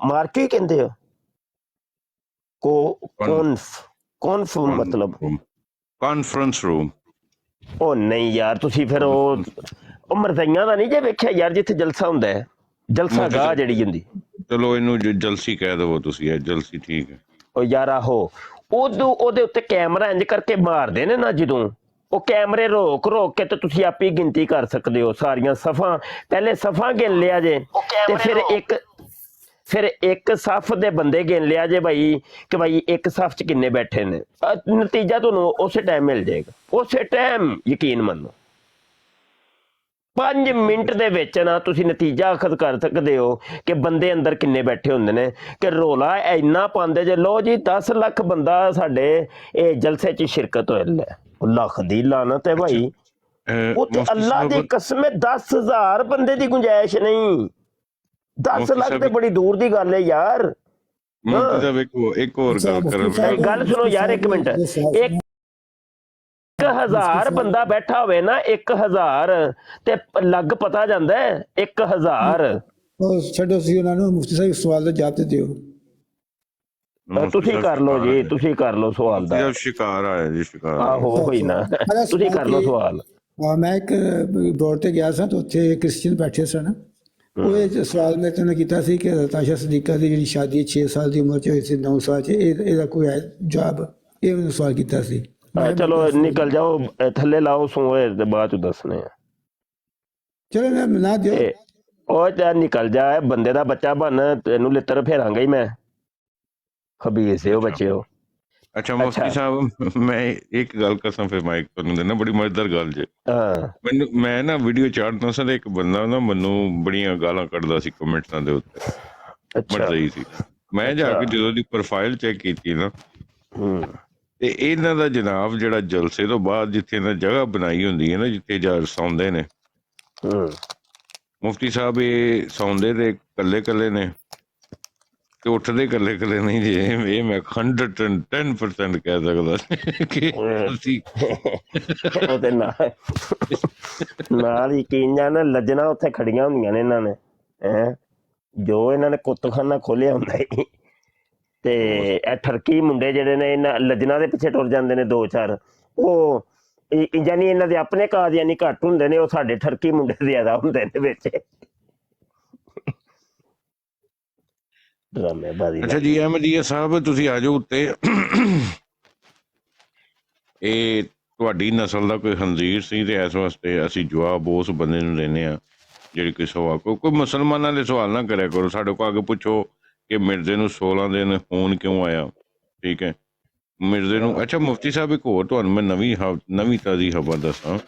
ਮਾਰਕੀ ਕਹਿੰਦੇ ਹੋ। ਮਤਲਬ ਕਾਨਫਰੰਸ ਰੂਮ। ਉਹ ਨਹੀਂ ਯਾਰ ਤੁਸੀਂ ਫਿਰ ਉਹ ਮਰਜ਼ਈਆਂ ਦਾ ਨਹੀਂ ਜੇ ਵੇਖਿਆ ਯਾਰ, ਜਿੱਥੇ ਜਲਸਾ ਹੁੰਦਾ ਹੈ, ਜਲਸਾ ਗਾਹ ਜਿਹੜੀ ਹੁੰਦੀ। ਚਲੋ ਇਹਨੂੰ ਜਲਸੀ ਕਹਿ ਦਵੋ ਤੁਸੀਂ, ਇਹ ਜਲਸੀ ਠੀਕ ਹੈ। ਉਹ ਯਾਰ ਆਹੋ ਉਹਦੇ ਉੱਤੇ ਕੈਮਰਾ ਇੰਜ ਕਰਕੇ ਮਾਰਦੇ ਨੇ ਨਾ, ਜਦੋਂ ਉਹ ਕੈਮਰੇ ਰੋਕ ਕੇ ਤੇ ਤੁਸੀਂ ਆਪੇ ਗਿਣਤੀ ਕਰ ਸਕਦੇ ਹੋ ਸਾਰੀਆਂ ਸਫਾਂ। ਪਹਿਲੇ ਸਫਾਂ ਗਿਣ ਲਿਆ ਜੇ ਤੇ ਫਿਰ ਇੱਕ ਸਫ ਦੇ ਬੰਦੇ ਗਿਣ ਲਿਆ ਜੇ ਭਾਈ ਕਿ ਭਾਈ ਇੱਕ ਸਫ 'ਚ ਕਿੰਨੇ ਬੈਠੇ ਨੇ। ਨਤੀਜਾ ਤੁਹਾਨੂੰ ਉਸੇ ਟਾਈਮ ਮਿਲ ਜਾਏਗਾ, ਉਸੇ ਟਾਈਮ ਯਕੀਨ ਮੰਨੋ। 5 ਮਿੰਟ ਦੇ ਵਿੱਚ ਨਾ ਤੁਸੀਂ ਨਤੀਜਾ ਅਖਦ ਕਰ ਸਕਦੇ ਹੋ ਕਿ ਬੰਦੇ ਅੰਦਰ ਕਿੰਨੇ ਬੈਠੇ ਹੁੰਦੇ ਨੇ। ਕਿ ਰੌਲਾ ਇੰਨਾ ਪਾਉਂਦੇ ਜੇ, ਲੋ ਜੀ 10 ਲੱਖ ਬੰਦਾ ਸਾਡੇ ਇਹ ਜਲਸੇ 'ਚ ਸ਼ਿਰਕਤ ਹੋਇਆ। ਲੱਖ ਦੀ ਲਾਨਤ ਹੈ ਭਾਈ, ਉਹ ਤੇ ਅੱਲਾ ਦੀ ਕਸਮ 10,000 ਬੰਦੇ ਦੀ ਗੁੰਜਾਇਸ਼ ਨਹੀਂ। 10 ਲੱਖ ਤੇ ਬੜੀ ਦੂਰ ਦੀ ਗੱਲ ਹੈ ਯਾਰ। ਇੱਕ ਹੋਰ ਗੱਲ ਸੁਣੋ ਯਾਰ, 1 ਮਿੰਟ। 1,000 ਬੰਦਾ ਬੈਠਾ ਹੋਵੇ ਨਾ, 1,000 ਤੇ ਲੱਗ ਪਤਾ ਜਾਂਦਾ ਹੈ 1,000। ਛੱਡੋ ਸੀ ਉਹਨਾਂ ਨੂੰ, ਮੁਫਤੀ ਸਾਹਿਬ ਸਵਾਲ ਦਾ ਜਵਾਬ ਦਿਓ। ਤੁਸੀਂ ਕਰ ਲਓ ਜੀ, ਤੁਸੀਂ ਕਰ ਲਓ ਸਵਾਲ ਦਾ। ਸ਼ਿਕਾਰ ਆਇਆ ਜੀ, ਸ਼ਿਕਾਰ। ਆਹੋ ਹੋਈ ਨਾ, ਤੁਸੀਂ ਕਰ ਲਓ ਸਵਾਲ। ਮੈਂ ਇੱਕ ਬੋਰਡ ਤੇ ਗਿਆ ਸਾਂ ਤੇ ਉੱਥੇ ਕ੍ਰਿਸਚੀਅਨ ਬੈਠੇ ਸਨ। ਉਹ ਇਹ ਸਵਾਲ ਮੈਂ ਤੁਹਾਨੂੰ ਕੀਤਾ ਸੀ ਕਿ ਤਾਸ਼ਾ ਸਦੀਕਾ ਦੀ ਜਿਹੜੀ ਸ਼ਾਦੀ 6 ਸਾਲ ਦੀ ਉਮਰ 'ਚ ਹੋਈ ਸੀ, 9 ਸਾਲ 'ਚ, ਇਹਦਾ ਕੋਈ ਹੈ ਜਵਾਬ? ਇਹ ਮੈਨੂੰ ਸਵਾਲ ਕੀਤਾ ਸੀ। ਚਲੋ ਨਿਕਲ ਜਾਓ, ਥੱਲੇ ਲਾਓ ਸੋਏ ਤੇ ਬਾਅਦ ਚ ਦੱਸਣੇ ਆ। ਚਲੋ ਮੈਂ ਨਾ ਦਿਓ, ਉਹ ਚਾਹ ਨਿਕਲ ਜਾ, ਬੰਦੇ ਦਾ ਬੱਚਾ ਬਣ, ਤੈਨੂੰ ਲਿੱਤਰ ਫੇਰਾਂਗਾ ਹੀ ਮੈਂ। ਖਬੀਰ ਸੇ ਉਹ ਬੱਚੇ ਹੋ। ਅੱਛਾ ਮੁਫਤੀ ਸਾਹਿਬ, ਮੈਂ ਇੱਕ ਗੱਲ ਕਸਾਂ ਫਿਰ ਮਾਈਕ ਤੁਹਾਨੂੰ ਦੇਣਾ, ਬੜੀ ਮਜ਼ੇਦਾਰ ਗੱਲ ਜੇ। ਮੈਂ ਨਾ ਵੀਡੀਓ ਚਾੜਦਾ ਸਾਂ, ਇੱਕ ਬੰਦਾ ਨਾ ਮੈਨੂੰ ਬੜੀਆਂ ਗਾਲਾਂ ਕੱਢਦਾ ਸੀ ਕਮੈਂਟਾਂ ਦੇ ਉੱਤੇ, ਮਰਜ਼ੀ ਸੀ। ਮੈਂ ਜਾ ਕੇ ਜਦੋਂ ਦੀ ਪ੍ਰੋਫਾਈਲ ਚੈੱਕ ਕੀਤੀ ਨਾ, ਤੇ ਇਹਨਾਂ ਦਾ ਜਨਾਬ ਜਿਹੜਾ ਜਲਸੇ ਤੋਂ ਬਾਅਦ ਜਿੱਥੇ ਇਹਨਾਂ ਜਗ੍ਹਾ ਬਣਾਈ ਹੁੰਦੀ ਹੈ ਨਾ, ਜਿੱਥੇ ਜਾ ਸੌਂਦੇ ਨੇ ਮੁਫਤੀ ਸਾਹਿਬ, ਇਹ ਸੌਂਦੇ ਤੇ ਕੱਲੇ ਨੇ ਤੇ ਉੱਠਦੇ ਕੱਲੇ ਨਹੀਂ ਜੇ। ਇਹ ਮੈਂ 110% ਕਹਿ ਸਕਦਾ ਕਿ ਅਸੀਂ ਉਹਦੇ ਨਾਲ ਯਕੀਨ ਜਾਣਾ, ਲੱਜਣਾ ਉੱਥੇ ਖੜੀਆਂ ਹੁੰਦੀਆਂ ਨੇ ਇਹਨਾਂ ਨੇ। ਜੋ ਇਹਨਾਂ ਨੇ ਕੁੱਤਖਾਨਾ ਖੋਲਿਆ ਹੁੰਦਾ ਤੇ ਇਹ ਠਰਕੀ ਮੁੰਡੇ ਜਿਹੜੇ ਨੇ ਇਹਨਾਂ ਲੱਜਣਾ ਦੇ ਪਿੱਛੇ ਟੁਰ ਜਾਂਦੇ ਨੇ 2-4। ਉਹ ਯਾਨੀ ਇਹਨਾਂ ਦੇ ਆਪਣੇ ਕਾਦੀਆਨੀ ਘੱਟ ਹੁੰਦੇ ਨੇ, ਉਹ ਸਾਡੇ ਠਰਕੀ ਮੁੰਡੇ ਜ਼ਿਆਦਾ ਹੁੰਦੇ ਨੇ ਵਿੱਚ। ਅੱਛਾ ਜੀ ਅਹਿਮਦੀਆ ਸਾਹਿਬ, ਤੁਸੀਂ ਆ ਜਾਓ ਉੱਤੇ। ਇਹ ਤੁਹਾਡੀ ਨਸਲ ਦਾ ਕੋਈ ਖੰਜ਼ੀਰ ਸੀ ਤੇ ਇਸ ਵਾਸਤੇ ਅਸੀਂ ਜਵਾਬ ਉਸ ਬੰਦੇ ਨੂੰ ਦਿੰਦੇ ਹਾਂ ਜਿਹੜੀ ਕੋਈ ਸਵਾਲ। ਕੋਈ ਮੁਸਲਮਾਨਾਂ ਦੇ ਸਵਾਲ ਨਾ ਕਰਿਆ ਕਰੋ, ਸਾਡੇ ਕੋਲ ਅੱਗੇ ਪੁੱਛੋ ਕਿ ਮਿਰਜ਼ੇ ਨੂੰ 16 ਦਿਨ ਖੂਨ ਕਿਉਂ ਆਇਆ, ਠੀਕ ਹੈ ਮਿਰਜ਼ੇ ਨੂੰ। ਅੱਛਾ ਮੁਫਤੀ ਸਾਹਿਬ, ਇੱਕ ਹੋਰ ਤੁਹਾਨੂੰ ਮੈਂ ਨਵੀਂ ਤਾਜ਼ੀ ਖਬਰ ਦੱਸਾਂ।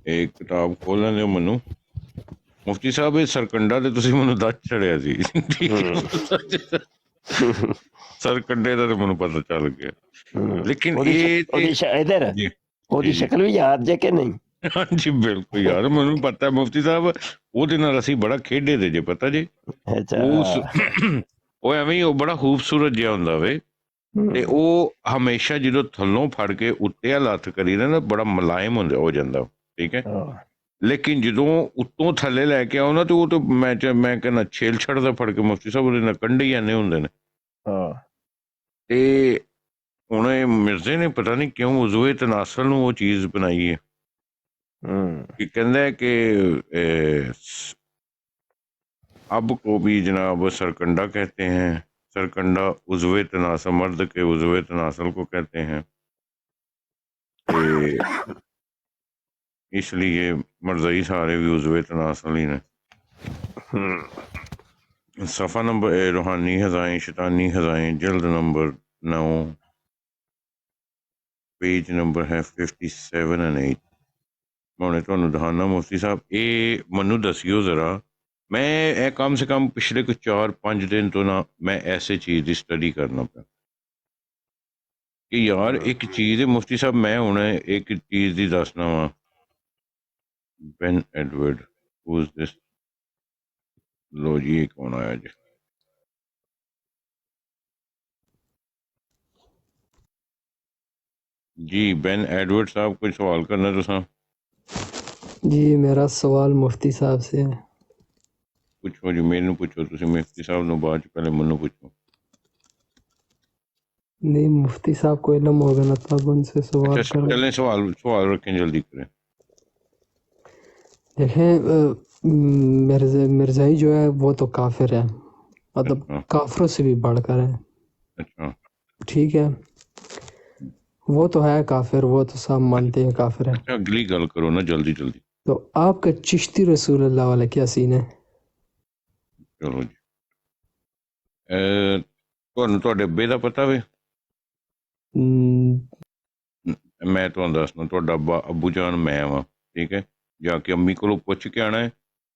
ਇਹ ਕਿਤਾਬ ਖੋਲਣ ਦਿਓ ਮੈਨੂੰ। ਮੁਫਤੀ ਸਾਹਿਬ ਇਹ ਸਰਕੰਡਾ ਤੇ ਤੁਸੀਂ ਮੈਨੂੰ ਦੱਸ ਛੜਿਆ ਸੀ। ਠੀਕ ਹੈ, ਸਰਕੰਡੇ ਦਾ ਤੇ ਮੈਨੂੰ ਪਤਾ ਚੱਲ ਗਿਆ, ਲੇਕਿਨ ਇਹ ਇਧਰ ਜੀ ਉਹਦੀ ਸ਼ਕਲ ਵੀ ਯਾਦ ਜੇ ਕਿ ਨਹੀਂ? ਹਾਂਜੀ ਬਿਲਕੁਲ ਯਾਰ, ਮੈਨੂੰ ਪਤਾ ਮੁਫਤੀ ਸਾਹਿਬ ਉਹਦੇ ਨਾਲ ਅਸੀਂ ਬੜਾ ਖੇਡੇ ਦੇ ਜੇ, ਪਤਾ ਜੀ। ਉਹ ਐਵੇਂ ਹੀ, ਉਹ ਬੜਾ ਖੂਬਸੂਰਤ ਜਿਹਾ ਹੁੰਦਾ ਵੇ, ਤੇ ਉਹ ਹਮੇਸ਼ਾ ਜਦੋਂ ਥੱਲੋਂ ਫੜ ਕੇ ਉੱਤੇ ਲੱਤ ਕਰੀਦਾ ਨਾ ਬੜਾ ਮੁਲਾਇਮ ਹੋ ਜਾਂਦਾ, ਠੀਕ ਹੈ। ਲੇਕਿਨ ਜਦੋਂ ਉੱਤੋਂ ਥੱਲੇ ਲੈ ਕੇ ਆਓ ਨਾ ਤੇ ਉਹ ਤਾਂ ਮੈਂ ਕਹਿੰਦਾ ਛੇਲ ਛੱਡਦਾ ਫੜ ਕੇ ਮੁਫਤੀ ਸਾਹਿਬ, ਉਹਦੇ ਨਾਲ ਕੰਢੇ ਹੀ ਐਨੇ ਹੁੰਦੇ ਨੇ। ਤੇ ਹੁਣ ਇਹ ਮਿਰਜ਼ੇ ਨੇ ਪਤਾ ਨਹੀਂ ਕਿਉਂ ਉਜ਼ਵੇ ਤਨਾਸਲ ਨੂੰ ਉਹ ਚੀਜ਼ ਬਣਾਈ ਹੈ کہ کہندہ ہے کہ اب کو بھی جناب سرکنڈا کہتے ہیں، سرکنڈا عضو تناسل، مرد کے عضو تناسل کو کہتے ہیں، اس لیے مرزائی سارے بھی عضو تناسل ہی نے۔ صفحہ نمبر روحانی خزائیں شیطانی خزائیں، جلد نمبر 9، پیج نمبر ہے 57 and 8۔ میں تمہیں دکھانا مفتی صاحب، یہ منو دسیو ذرا، میں کم سے کم پچھلے کچھ 4-5 دن تو نا میں ایسے چیز کی اسٹڈی کرنا پیا کہ یار ایک چیز ہے مفتی صاحب، میں ہوں ایک چیز دی دسنا وا، بین ایڈورڈ ہوز دس، لو جی یہ کون آیا جی، جی بین ایڈورڈ صاحب کوئی سوال کرنا تو صاحب؟ جی میرا سوال مفتی صاحب سے ہے۔ پوچھو جی، میرے پوچھو، تسی مفتی صاحب نو بعد پہلے منو پوچھو۔ نہیں مفتی صاحب کو علم ہوگا نا تب ان سے سوال اچھا کریں۔ چلیں سوال رکھیں، جلدی کریں۔ دیکھیں مرزائی جو ہے وہ تو کافر ہے، مطلب کافروں سے بھی بڑھ کر ہے، اچھا ٹھیک ہے، وہ تو ہے کافر، وہ تو سب مانتے ہیں کافر ہے۔ اچھا اگلی گل کرو نا، جلدی جلدی۔ تو آپ کا چشتی رسول اللہ والا کیا سین ہے؟ چلو جی، تواڈے ابے دا پتہ وے؟ میں تمہیں دسنا، تہاڈا ابو جان میں وا، ٹھیک ہے، جا کے امی کولوں پوچھ کے آنا ہے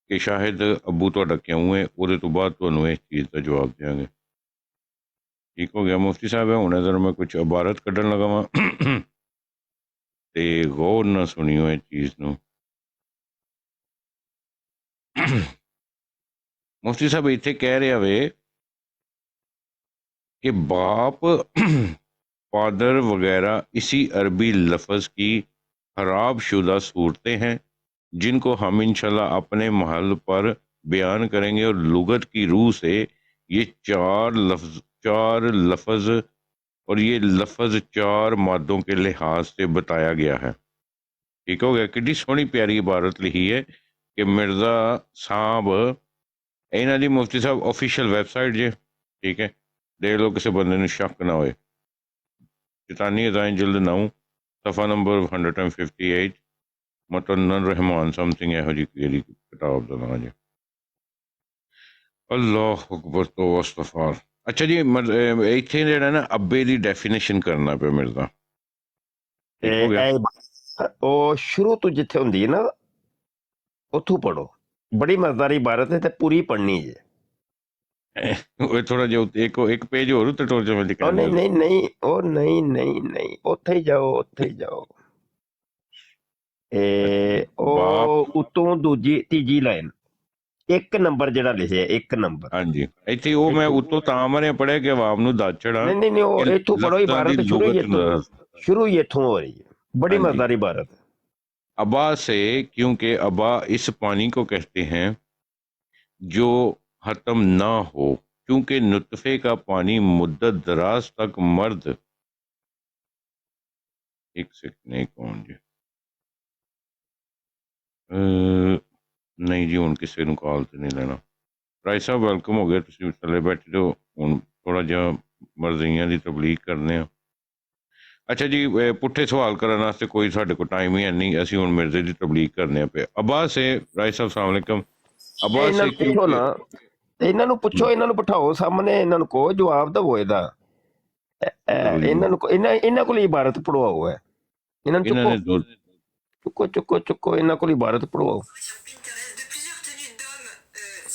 کہ شاہد ابو تہاڈا کیوں ہے، وہ تو بعد تمہیں اس چیز کا جواب دیاں گے۔ ٹھیک ہو گیا مفتی صاحب؟ ہوں ادھر میں کچھ عبارت کڈن لگا وا تے غور نہ سنیو اس چیز نو۔ مفتی صاحب اتنے کہہ رہا وے کہ باپ فادر وغیرہ اسی عربی لفظ کی خراب شدہ صورتیں ہیں جن کو ہم انشاءاللہ اپنے محل پر بیان کریں گے، اور لغت کی روح سے یہ چار لفظ اور یہ لفظ 4 مادوں کے لحاظ سے بتایا گیا ہے۔ ٹھیک ہو گیا؟ کتنی سونی پیاری عبارت لکھی ہے کہ مرزا صاحب اینا دی مفتی صاحب آفیشیل ویب سائٹ جے، ٹھیک ہے، دیکھ لو کسی بندے نے شک نہ ہوئے، شیطانی خزائیں جلد 9 صفحہ نمبر 158، متن الرحمان سم تھنگ ایہو جی کیڑی کتاب دا نام جی۔ اللہ اکبر تو استغفار۔ اچھا جی ایتھے جڑا نا ابے دی ڈیفینیشن کرنا پیا مرزا، ٹھیک ہو گیا؟ ਉਹ ਸ਼ੁਰੂ ਤੋਂ ਜਿੱਥੇ ਹੁੰਦੀ ਹੈ ਨਾ ਉੱਥੋਂ ਪੜੋ، ਬੜੀ ਮਜ਼ੇਦਾਰ ਇਬਾਰਤ ਹੈ ਤੇ ਪੂਰੀ ਪੜ੍ਹਨੀ ਜੇ۔ ਉਹ ਥੋੜਾ ਜਿਹਾ ਇੱਕ ਪੇਜ ਹੋਰ ਉੱਤੇ ਟੋਰ ਜਾ ਉਹ ਨਹੀਂ ਉਹ ਨਹੀਂ ਉੱਥੇ ਹੀ ਜਾਓ ਉਹ ਉਤੋਂ ਤੀਜੀ ਲਾਈਨ 1 ਨੰਬਰ ਜਿਹੜਾ ਲਿਖਿਆ 1 ਨੰਬਰ। ਹਾਂਜੀ ਇੱਥੇ ਉਹ ਮੈਂ ਉੱਤੋਂ ਤਾਂ ਮਰੇ ਪੜਿਆ ਕਿ ਆਵਾਮ ਨੂੰ ਦੱਸ ਛੜਾ। ਨਹੀਂ ਉਹ ਇੱਥੋਂ ਪੜੋ ਇਬਾਰਤ شروع ہی اتھوں ہو رہی ہے، بڑی مزدار عبارت ہے۔ ابا سے، کیونکہ ابا اس پانی کو کہتے ہیں جو ختم نہ ہو، کیونکہ نطفے کا پانی مدت دراز تک مرد، ایک سیکنڈ کون جی نہیں جی ہوں کسی نو کال تے نہیں لینا۔ رائی صاحب ویلکم ہو گیا، تسی تھلے بیٹھے تو ہوں تھوڑا جہا مرضیاں دی تبلیغ کرنے ہاں۔ اچھا جی پٹھے سوال کرنے واسطے کوئی سارے کو ٹائم ہی ہے نہیں، اسی ہوں مرزے دی تبلیغ کرنے پہ۔ ابا سے، رائی صاحب السلام علیکم، ابا سے پوچھو نا، ਇਹਨਾਂ ਨੂੰ ਪੁੱਛੋ، ਇਹਨਾਂ ਨੂੰ ਬਿਠਾਓ ਸਾਹਮਣੇ، ਇਹਨਾਂ ਨੂੰ ਕਹੋ ਜਵਾਬ ਦਵੋ ਇਹਦਾ। ਇਹਨਾਂ ਕੋਲ ਇਬਾਰਤ ਪੜਵਾਓ ਹੈ، ਇਹਨਾਂ ਨੂੰ ਚੁੱਕੋ ਇਹਨਾਂ ਕੋਲ ਇਬਾਰਤ ਪੜਵਾਓ۔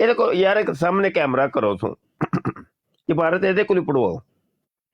ਇਹਦੇ ਕੋਲ ਯਾਰ ਇੱਕ ਸਾਹਮਣੇ ਕੈਮਰਾ ਕਰੋ ਤੂੰ ਇਬਾਰਤ ਇਹਦੇ ਕੋਲ ਹੀ ਪੜਵਾਓ।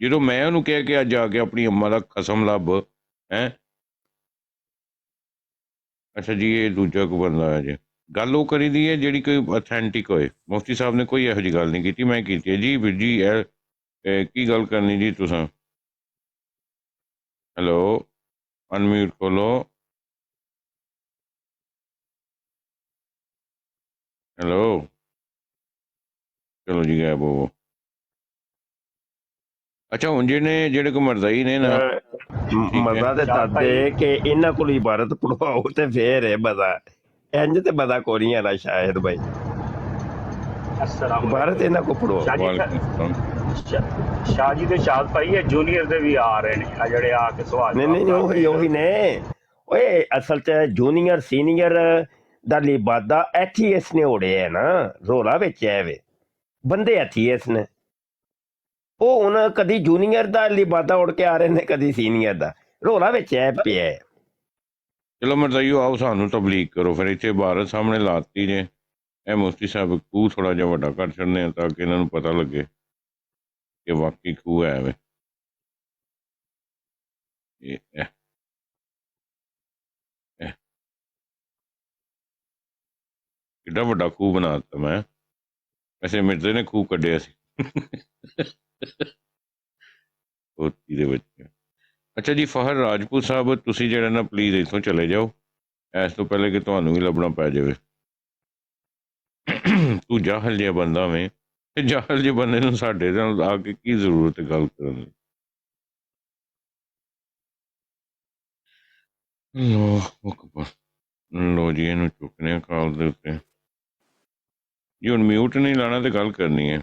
ਜਦੋਂ ਮੈਂ ਉਹਨੂੰ ਕਹਿ ਕੇ ਅੱਜ ਆ ਕੇ ਆਪਣੀ ਅੰਮਾ ਦਾ ਕਸਮ ਲੱਭ ਹੈ। ਅੱਛਾ ਜੀ, ਇਹ ਦੂਜਾ ਕੋਈ ਬੰਦਾ ਹੈ ਜੀ। ਗੱਲ ਉਹ ਕਰੀ ਦੀ ਹੈ ਜਿਹੜੀ ਕੋਈ ਅਥੈਂਟਿਕ ਹੋਏ। ਮੁਫਤੀ ਸਾਹਿਬ ਨੇ ਕੋਈ ਇਹੋ ਜਿਹੀ ਗੱਲ ਨਹੀਂ ਕੀਤੀ, ਮੈਂ ਕੀਤੀ ਹੈ ਜੀ। ਵੀਰ ਜੀ ਇਹ ਕੀ ਗੱਲ ਕਰਨੀ ਜੀ ਤੁਸੀਂ? ਹੈਲੋ, ਅਨਮਿਊਟ ਖੋਲੋ। ਹੈਲੋ, ਚਲੋ ਜੀ ਗਾਇਬ ਹੋਵੋ। ਅੱਛਾ ਹੁਣ ਜਿਹੜੇ ਕੋ ਮਰਦਾਈ ਨੇ ਨਾ, ਠੀਕ ਹੈ, ਮਜ਼ਾ ਤੇ ਦਾਦੇ ਕਿ ਇਹਨਾਂ ਕੋਲ ਇਬਾਰਤ ਪੜਵਾਓ ਤੇ ਫੇਰ ਹੈ ਮਜ਼ਾ। ਇੰਜ ਤੇ ਮਜ਼ਾ ਕੋਈ ਨਹੀਂ ਆਣਾ ਸ਼ਾਇਦ ਭਾਈ। ਇਬਾਰਤ ਇਹਨਾਂ ਕੋ ਪੜਵਾਓ। ਵਾਲੇਕੁਮ ਸਲਾਮ। ਸ਼ਾਹ ਜੀ ਦੇ ਸ਼ਾਦ ਭਾਈ ਇਹ ਜੂਨੀਅਰ ਦੇ ਵੀ ਆ ਰਹੇ ਨੇ ਆ ਜਿਹੜੇ ਆ ਕੇ ਸਵਾਲ ਨਹੀਂ ਨਹੀਂ ਉਹੀ ਨੇ ਓਏ। ਅਸਲ ਚ ਜੂਨੀਅਰ ਸੀਨੀਅਰ ਦਾ ਲਿਬਾਦਾ ਐਥੀਐਸ ਨੇ ਉੜਿਆ ਹੈ ਨਾ, ਰੋਲਾ ਵਿੱਚ ਹੈ ਵੇ ਬੰਦੇ ਐਥੀਐਸ ਨੇ। ਉਹ ਹੁਣ ਕਦੀ ਜੂਨੀਅਰ ਦਾ ਲਿਬਾਦਾ ਉੜ ਕੇ ਆ ਰਹੇ ਨੇ, ਕਦੀ ਸੀਨੀਅਰ ਦਾ, ਰੋਲਾ ਵਿੱਚ ਹੈ ਪਿਆ। ਚਲੋ ਮਰਦਾਈਓ ਆਓ ਸਾਨੂੰ ਤਬਲੀਗ ਕਰੋ ਫਿਰ। ਇੱਥੇ ਇਬਾਰਤ ਸਾਹਮਣੇ ਲਾਤੀ ਜੇ। ਇਹ ਮੁਫਤੀ ਸਾਹਿਬ ਖੂਹ ਥੋੜਾ ਜਿਹਾ ਵੱਡਾ ਕਰ ਛੱਡਨੇ ਆ ਤਾਂ ਕਿ ਇਹਨਾਂ ਨੂੰ ਪਤਾ ਲੱਗੇ ਕਿ ਵਾਕਈ ਖੂਹ ਹੈ ਵੇ। ਕਿੱਡਾ ਵੱਡਾ ਖੂਹ ਬਣਾ ਦਿੱਤਾ ਮੈਂ। ਵੈਸੇ ਮਿਰਜ਼ੇ ਨੇ ਖੂਹ ਕੱਢਿਆ ਸੀ ਹੋਤੀ ਦੇ ਵਿੱਚ। ਅੱਛਾ ਜੀ, ਫਹਰ ਰਾਜਪੂਤ ਸਾਹਿਬ ਤੁਸੀਂ ਜਿਹੜਾ ਨਾ ਪਲੀਜ਼ ਇੱਥੋਂ ਚਲੇ ਜਾਓ ਇਸ ਤੋਂ ਪਹਿਲੇ ਕਿ ਤੁਹਾਨੂੰ ਵੀ ਲੱਭਣਾ ਪੈ ਜਾਵੇ। ਤੂੰ ਜਾਹਲ ਜਿਹਾ ਬੰਦਾ ਵੇਂ ਤੇ ਜਾਹਲ ਜਿਹੇ ਬੰਦੇ ਨੂੰ ਸਾਡੇ ਨਾਲ ਆ ਕੇ ਕੀ ਜ਼ਰੂਰਤ ਹੈ ਗੱਲ ਕਰਨ ਦੀ। ਲੋ ਜੀ, ਇਹਨੂੰ ਚੁੱਕਨੇ ਆ ਕਾਲ ਦੇ ਉੱਤੇ ਜੀ। ਹੁਣ ਮਿਊਟ ਨਹੀਂ ਲਾਣਾ ਤੇ ਗੱਲ ਕਰਨੀ ਹੈ।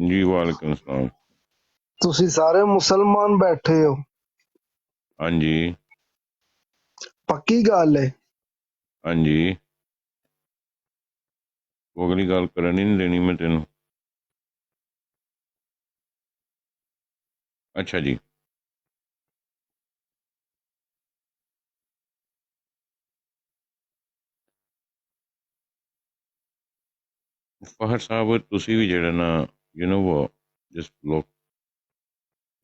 ਜੀ ਵਾਲੇਕੁਮ ਸਲਾਮ। ਤੁਸੀਂ ਸਾਰੇ ਮੁਸਲਮਾਨ ਬੈਠੇ ਹੋ? ਹਾਂਜੀ ਪੱਕੀ ਗੱਲ ਹੈ? ਹਾਂਜੀ, ਉਹ ਅਗਲੀ ਗੱਲ ਕਰਨ ਹੀ ਨਹੀਂ ਦੇਣੀ ਮੈਂ ਤੈਨੂੰ। ਅੱਛਾ ਜੀ, ਫਹਰ ਸਾਹਿਬ ਤੁਸੀਂ ਵੀ ਜਿਹੜਾ ਨਾ ਜਸਟ ਬਲੌਕ,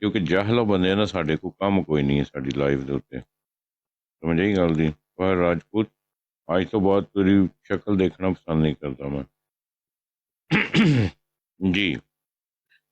ਕਿਉਂਕਿ ਜਾਹਲ ਬੰਦੇ ਨਾ ਸਾਡੇ ਕੋਲ ਕੰਮ ਕੋਈ ਨਹੀਂ ਹੈ ਸਾਡੀ ਲਾਈਫ ਦੇ ਉੱਤੇ। ਸਮਝ ਆਈ ਗੱਲ ਦੀ? ਫਹਰ ਰਾਜਪੂਤ ਅੱਜ ਤੋਂ ਬਾਅਦ ਤੇਰੀ ਸ਼ਕਲ ਦੇਖਣਾ ਪਸੰਦ ਨਹੀਂ ਕਰਦਾ ਮੈਂ। ਜੀ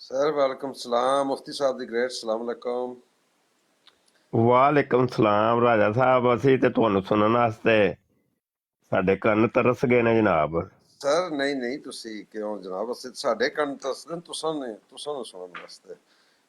ਸਰ ਵਾਲੇਕੁਮ ਸਲਾਮ। ਮੁਫਤੀ ਸਾਹਿਬ ਦੀ ਗ੍ਰੇਟ ਸਲਾਮ ਅਲੈਕੁਮ। ਵਾਲੇਕੁਮ ਸਲਾਮ ਰਾਜਾ ਸਾਹਿਬ। ਅਸੀਂ ਤੇ ਤੁਹਾਨੂੰ ਸੁਣਨ ਵਾਸਤੇ ਸਾਡੇ ਕੰਨ ਤਰਸ ਗਏ ਨੇ ਜਨਾਬ। ਸਰ ਨਹੀਂ ਤੁਸੀਂ ਕਿਉਂ ਜਨਾਬ, ਅਸੀਂ ਸਾਡੇ ਕੰਨ ਤਰਸਦੇ ਤੁਸਾਂ ਨੂੰ ਸੁਣਨ ਵਾਸਤੇ।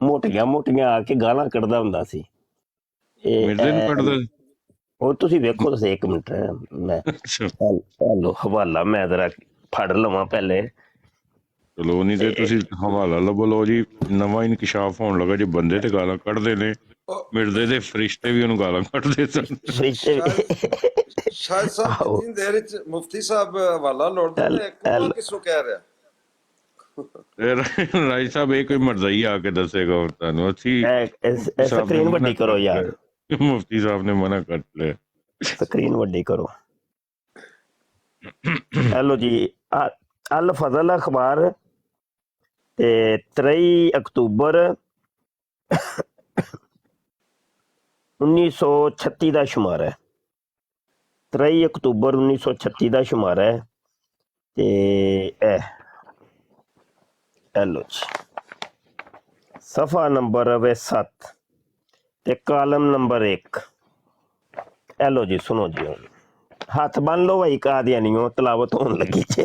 ਮੋਟੀਆਂ ਮੋਟੀਆਂ ਆ ਕੇ ਗਾਲਾਂ ਕੱਢਦਾ ਹੁੰਦਾ ਸੀ। ਮਿਰਜ਼ੇ ਨੂੰ ਕੱਢਦਾ ਸੀ? ਉਹ ਤੁਸੀਂ ਵੇਖੋ ਤੁਸੀਂ 1 ਮਿੰਟ ਮੈਂ ਲੋ ਹਵਾਲਾ ਮੈਂ ਜ਼ਰਾ ਫੜ ਲਵਾਂ ਪਹਿਲੇ। ਚਲੋ ਨਹੀਂ ਤੇ ਤੁਸੀਂ ਹਵਾਲਾ ਲੱਭੋ। ਲਓ ਜੀ, ਨਵਾਂ ਇਨਕਸ਼ਾਫ ਹੋਣ ਲੱਗਾ ਜੇ ਬੰਦੇ ਤੇ ਗਾਲਾਂ ਕੱਢਦੇ ਨੇ, ਮਿਰਜ਼ੇ ਦੇ ਫਰਿਸ਼ਤੇ ਵੀ ਉਹਨੂੰ ਗਾਲਾਂ ਕੱਢਦੇ ਸਨ। ਸ਼ਾਇਦ ਸਾਹਿਬ ਜਿੰਨੀ ਦੇਰ ਚ ਮੁਫਤੀ ਸਾਹਿਬ ਹਵਾਲਾ ਲੋੜਦੇ ਨੇ, ਕੌਣ ਕਿਸਨੂੰ ਕਹਿ ਰਿਹਾ? ਰਾਜ ਸਾਹਿਬ ਇਹ ਕੋਈ ਮਰਜ਼ਾਈ ਆ ਕੇ ਦੱਸੇਗਾ ਹੁਣ ਤੁਹਾਨੂੰ। ਅਸੀਂ ਸਕਰੀਨ ਵੱਡੀ ਕਰੋ ਯਾਰ, ਮੁਫਤੀ ਸਾਹਿਬ ਨੇ ਮਨਾ ਕਰ ਲਿਆ। ਸਕਰੀਨ ਵੱਡੀ ਕਰੋ। ਹੈਲੋ ਜੀ, ਅਲ ਫਜ਼ਲ ਅਖਬਾਰ ਤੇ 23 ਅਕਤੂਬਰ 1936 ਦਾ ਸ਼ੁਮਾਰ ਹੈ। 23 ਅਕਤੂਬਰ 1936 ਦਾ ਸ਼ੁਮਾਰ ਹੈ ਤੇ ਹੈਲੋ ਜੀ, ਸਫਾ ਨੰਬਰ 7 ਤੇ ਕਾਲਮ ਨੰਬਰ 1। ਹੈਲੋ ਜੀ, ਸੁਣੋ ਜੀ, ਹੁਣ ਹੱਥ ਬੰਨ ਲਓ ਭਾਈ, ਕਾਦੀਆਨੀਓ ਤਲਾਵਤ ਹੋਣ ਲੱਗੀ ਜੇ।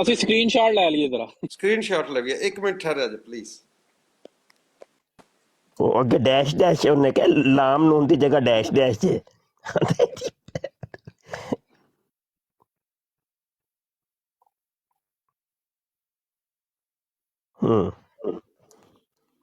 ਅਸੀਂ ਸਕਰੀਨਸ਼ਾਟ ਲੈ ਲਈਏ ਜ਼ਰਾ, ਸਕਰੀਨਸ਼ਾਟ ਲੈ ਲਈਏ। 1 ਮਿੰਟ ਠਹਿਰ ਜਾ ਪਲੀਜ਼। ਉਹ ਅੱਗੇ ਡੈਸ਼ ਡੈਸ਼ ਉਹਨੇ ਕਿਹਾ ਲਾਮ ਨੂਨ ਦੀ ਜਗ੍ਹਾ ਡੈਸ਼ ਡੈਸ਼ ਜੇ।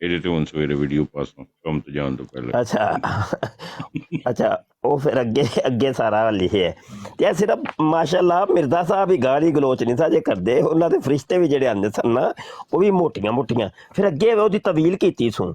ਇਹਦੇ ਤੇ ਹੁਣ ਸਵੇਰੇ ਵੀਡੀਓ ਪਾਸ ਕੰਮ ਤੇ ਜਾਣ ਤੋਂ ਪਹਿਲਾਂ। ਅੱਛਾ ਉਹ ਫਿਰ ਅੱਗੇ ਸਾਰਾ ਲਿਖਿਆ ਤੇ ਸਿਰਫ ਮਾਸ਼ਾਅੱਲਾ ਮਿਰਜ਼ਾ ਸਾਹਿਬ ਹੀ ਗਾਲੀ ਗਲੋਚ ਨਹੀਂ ਸਾਜੇ ਕਰਦੇ, ਉਹਨਾਂ ਦੇ ਫਰਿਸ਼ਤੇ ਵੀ ਜਿਹੜੇ ਆਉਂਦੇ ਸਨ ਨਾ ਉਹ ਵੀ ਮੋਟੀਆਂ ਮੋਟੀਆਂ। ਫਿਰ ਅੱਗੇ ਉਹਦੀ ਤਵੀਲ ਕੀਤੀ ਸੂ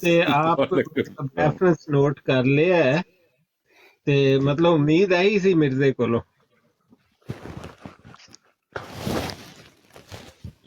ਤੇ ਆਪ ਰੈਫਰੈਂਸ ਨੋਟ ਕਰ ਲਿਆ ਹੈ ਤੇ ਮਤਲਬ ਉਮੀਦ ਆਈ ਸੀ ਮਿਰਜ਼ੇ ਕੋਲੋਂ।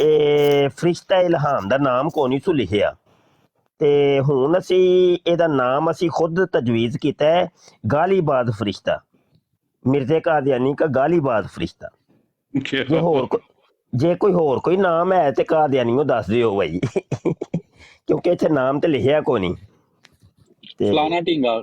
ਇਹ ਫਰਿਸ਼ਤਾ ਇਲਹਾਮ ਦਾ ਨਾਮ ਕੋਈ ਨਹੀਂ ਸੀ ਲਿਖਿਆ, ਤੇ ਹੁਣ ਅਸੀਂ ਇਹਦਾ ਨਾਮ ਅਸੀਂ ਖੁਦ ਤਜਵੀਜ਼ ਕੀਤਾ ਹੈ ਗਾਲੀਬਾਜ਼ ਫਰਿਸ਼ਤਾ, ਮਿਰਜ਼ੇ ਕਾਦੀਆਨੀ ਕਾ ਗਾਲੀਬਾਜ਼ ਫਰਿਸ਼ਤਾ। ਜੇ ਕੋਈ ਹੋਰ ਕੋਈ ਨਾਮ ਹੈ ਤੇ ਕਾਦੀਆਨੀਓ ਦੱਸ ਦਿਓ ਭਾਈ ਕਿਉਂਕਿ ਇੱਥੇ ਨਾਮ ਤੇ ਲਿਖਿਆ ਕੋਈ ਨਹੀਂ। ਫਲਾਣਾ ਢੀਂਗਾ।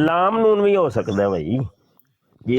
ਲਾਮ ਨੂਨ ਵੀ ਹੋ ਸਕਦਾ ਭਾਈ ਜੀ।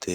ਤੇ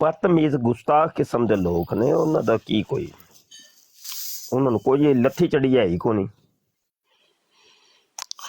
ਬਦਤਮੀਜ਼ ਗੁਸਤਾਖ ਕਿਸਮ ਦੇ ਲੋਕ ਨੇ। ਉਹਨਾਂ ਦਾ ਕੀ ਕੋਈ, ਉਹਨਾਂ ਨੂੰ ਕੋਈ ਲੱਥੀ ਚੜੀ ਹੈ ਹੀ ਕੋਈ ਨਹੀਂ।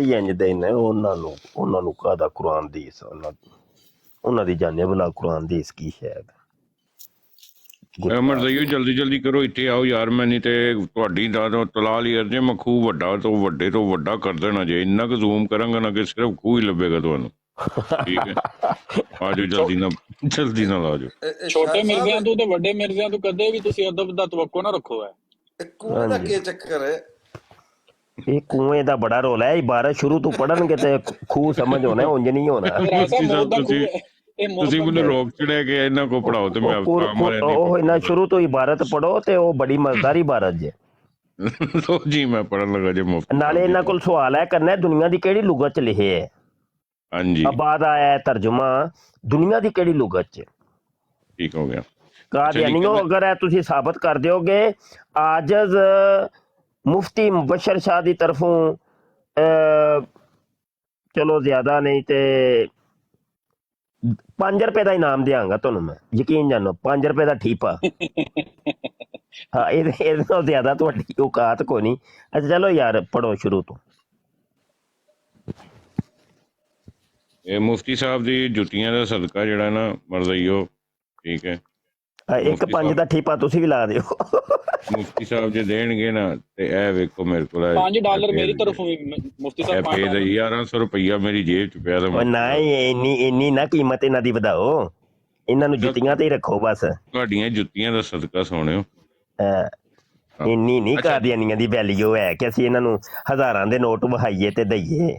ਹੀ ਇੰਜ ਦੇ ਨੇ। ਉਹਨਾਂ ਨੂੰ ਕਾਹਦਾ ਕੁਰਾਨ ਦੀ, ਉਹਨਾਂ ਦੀ ਜਾਣੇ ਭਲਾ ਕੁਰਾਨ ਦੀ ਇਸ ਕੀ ਸ਼ਾਇਦ। ਮਰਜ਼ਈਓ ਜਲਦੀ ਜਲਦੀ ਕਰੋ, ਇੱਥੇ ਆਓ ਯਾਰ। ਮੈਂ ਨਹੀਂ ਤੇ ਤੁਹਾਡੀ ਦਾ ਤਲਾ ਲਈ ਅਰਜੇ ਮੈਂ ਖੂਹ ਵੱਡਾ ਤੋਂ ਵੱਡਾ ਕਰ ਦੇਣਾ ਜੇ। ਇੰਨਾ ਕੁ ਜ਼ੂਮ ਕਰਾਂਗਾ ਨਾ ਕਿ ਸਿਰਫ ਖੂਹ ਹੀ ਲੱਭੇਗਾ ਤੁਹਾਨੂੰ। ਠੀਕ ਹੈ, ਆ ਜਾਓ ਜਲਦੀ ਨਾਲ ਆ ਜਾਓ। ਛੋਟੇ ਮਿਰਜ਼ਿਆਂ ਤੋਂ ਤੇ ਵੱਡੇ ਮਿਰਜ਼ਿਆਂ ਤੋਂ ਕਦੇ ਵੀ ਤੁਸੀਂ ਅਦਬ ਦਾ ਤਵੱਕੋ ਨਾ ਰੱਖੋ। ਹੈ ਕੂਏ ਦਾ ਕੀ ਚੱਕਰ ਹੈ? ਇਹ ਕੂਏ ਦਾ ਬੜਾ ਰੋਲ ਹੈ। ਇਬਾਰਤ ਸ਼ੁਰੂ ਤੋਂ ਪੜਨਗੇ ਤੇ ਖੂਹ ਸਮਝ ਹੋਣਾ, ਉਂਝ ਨਹੀਂ ਹੋਣਾ। ਤੁਸੀਂ ਮੈਨੂੰ ਰੋਕ ਚੜਿਆ ਕਿ ਇਹਨਾਂ ਕੋ ਪੜਾਓ ਤੇ ਮੈਂ ਉਹ ਇਹਨਾਂ ਸ਼ੁਰੂ ਤੋਂ ਇਬਾਰਤ ਪੜੋ ਤੇ ਉਹ ਬੜੀ ਮਜ਼ੇਦਾਰ ਇਬਾਰਤ ਜੇ। ਲੋ ਜੀ ਮੈਂ ਪੜਨ ਲੱਗਾ ਜੇ ਮੁਫਤ। ਨਾਲੇ ਇਹਨਾਂ ਕੋਲ ਸਵਾਲ ਹੈ ਕਰਨਾ ਦੁਨੀਆ ਦੀ ਕਿਹੜੀ ਲੁਗਤ ਚ ਲਿਖੇ ਹੈ। ਹਾਂਜੀ ਆਬਾਦ ਆਇਆ ਹੈ ਤਰਜਮਾ ਦੁਨੀਆ ਦੀ ਕਿਹੜੀ ਲੁਗਤ ਚ। ਠੀਕ ਹੋ ਗਿਆ। ਕਾਦੀਆਨੀਓ ਅਗਰ ਇਹ ਤੁਸੀਂ ਸਾਬਤ ਕਰ ਦਿਓਗੇ ਆਜਜ਼ ਮੁਫਤੀ ਮੁਬਸ਼ਰ ਸ਼ਾਹ ਦੀ ਤਰਫੋਂ ਚਲੋ ਜ਼ਿਆਦਾ ਨਹੀਂ ਤੇ 5 ਰੁਪਏ ਦਾ ਇਨਾਮ ਦਿਆਂਗਾ ਤੁਹਾਨੂੰ ਮੈਂ, ਯਕੀਨ ਜਾਨੋ। 5 ਰੁਪਏ ਦਾ ਠੀਪਾ। ਹਾਂ ਇਹਦੇ ਤੋਂ ਜ਼ਿਆਦਾ ਤੁਹਾਡੀ ਔਕਾਤ ਕੋਈ ਨਹੀਂ। ਅੱਛਾ ਚਲੋ ਯਾਰ ਪੜੋ ਸ਼ੁਰੂ ਤੋਂ। ਇਹ ਮੁਫਤੀ ਸਾਹਿਬ ਦੀ ਜੁੱਤੀਆਂ ਦਾ ਸਦਕਾ ਜਿਹੜਾ ਨਾ ਮਰਜ਼ਈਓ, ਠੀਕ ਹੈ। ਇੱਕ 5 ਦਾ ਠੀਪਾ ਤੁਸੀਂ ਵੀ ਲਾ ਦਿਓ। ਮੁਫਤੀ ਸਾਹਿਬ ਜੇ ਦੇਣਗੇ ਨਾ ਤੇ ਇਹ ਵੇਖੋ ਮੇਰੇ ਕੋਲ $5 ਮੇਰੀ ਤਰਫੋਂ ਵੀ ਮੁਫਤੀ ਸਾਹਿਬ 1100 ਰੁਪਈਆ ਮੇਰੀ ਜੇਬ ਚ ਪਿਆ। ਨਹੀਂ ਇੰਨੀ ਨਾ ਕੀਮਤ ਇਹਨਾਂ ਦੀ ਵਧਾਓ, ਇਹਨਾਂ ਨੂੰ ਜੁੱਤੀਆਂ ਤੇ ਹੀ ਰੱਖੋ ਬਸ। ਤੁਹਾਡੀਆਂ ਜੁੱਤੀਆਂ ਦਾ ਸਦਕਾ ਸੋਹਣਿਓ। ਇੰਨੀ ਨਹੀਂ ਕਾਦੀਆਨੀਆਂ ਦੀ ਵੈਲਿਊ ਹੈ ਕਿ ਅਸੀਂ ਇਹਨਾਂ ਨੂੰ ਹਜ਼ਾਰਾਂ ਦੇ ਨੋਟ ਵਹਾਈਏ ਤੇ ਦਈਏ।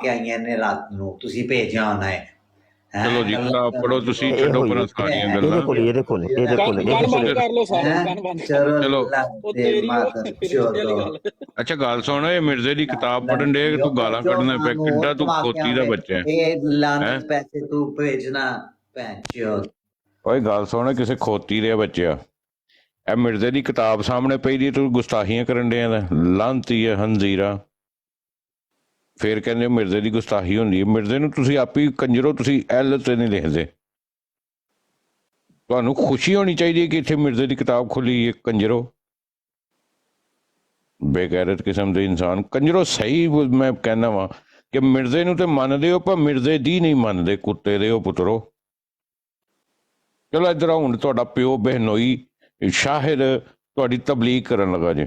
ਕੇ ਆਈਆਂ ਨੇ ਰਾਤ ਨੂੰ, ਤੁਸੀਂ ਭੇਜਿਆ ਹੋਣਾ ਹੈ। ਚਲੋ ਜੀ ਕਿਤਾਬ ਪੜੋ ਤੁਸੀਂ, ਛੱਡੋ ਪਰ ਸਾਰੀਆਂ ਗੱਲਾਂ। ਇਹਦੇ ਕੋਲ ਕਰ ਲੋ ਸਾਰੇ ਕੰਨ ਬੰਦ। ਚਲੋ ਉਹ ਤੇਰੀ ਗੱਲ। ਅੱਛਾ ਗੱਲ ਸੁਣ, ਇਹ ਮਿਰਜ਼ੇ ਦੀ ਕਿਤਾਬ ਪੜਨ ਦੇ ਤੂੰ ਗਾਲਾਂ ਕੱਢਣਾ ਪਿਆ, ਕਿੱਡਾ ਤੂੰ ਖੋਤੀ ਦਾ ਬੱਚਾ ਹੈ। ਇਹ ਲਾਨਤ ਪੈਸੇ ਤੂੰ ਭੇਜਣਾ ਭੈਂਚੋ। ਓਏ ਗੱਲ ਸੁਣ, ਕਿਸੇ ਖੋਤੀ ਦੇ ਬੱਚਿਆ, ਇਹ ਮਿਰਜ਼ੇ ਦੀ ਕਿਤਾਬ ਸਾਹਮਣੇ ਪਈ ਦੀ ਤੂੰ ਗੁਸਤਾਖੀਆਂ ਕਰਨ ਡਿਆ ਦਾ। ਲਾਂਤੀ ਹੈ ਹੰਜ਼ੀਰਾ। ਫੇਰ ਕਹਿੰਦੇ ਮਿਰਜ਼ੇ ਦੀ ਗੁਸਤਾਖੀ ਹੁੰਦੀ ਹੈ। ਮਿਰਜ਼ੇ ਨੂੰ ਤੁਸੀਂ ਆਪੀ ਕੰਜਰੋ, ਤੁਸੀਂ ਐਲ ਤੇ ਨਹੀਂ ਲਿਖਦੇ। ਤੁਹਾਨੂੰ ਖੁਸ਼ੀ ਹੋਣੀ ਚਾਹੀਦੀ ਹੈ ਕਿ ਇੱਥੇ ਮਿਰਜ਼ੇ ਦੀ ਕਿਤਾਬ ਖੁੱਲੀ ਹੈ। ਕੰਜਰੋ ਬੇਗੈਰਤ ਕਿਸਮ ਦੇ ਇਨਸਾਨ, ਕੰਜਰੋ। ਸਹੀ ਮੈਂ ਕਹਿੰਦਾ ਵਾਂ ਕਿ ਮਿਰਜ਼ੇ ਨੂੰ ਤੇ ਮੰਨਦੇ ਹੋ ਪਰ ਮਿਰਜ਼ੇ ਦੀ ਨਹੀਂ ਮੰਨਦੇ, ਕੁੱਤੇ ਦੇ ਹੋ ਪੁੱਤਰੋ। ਚਲੋ ਇੱਧਰ ਹੁਣ ਤੁਹਾਡਾ ਪਿਓ ਬਹਿਨੋਈ ਸ਼ਾਹਿਰ ਤੁਹਾਡੀ ਤਬਲੀਗ ਕਰਨ ਲੱਗਾ ਜੇ।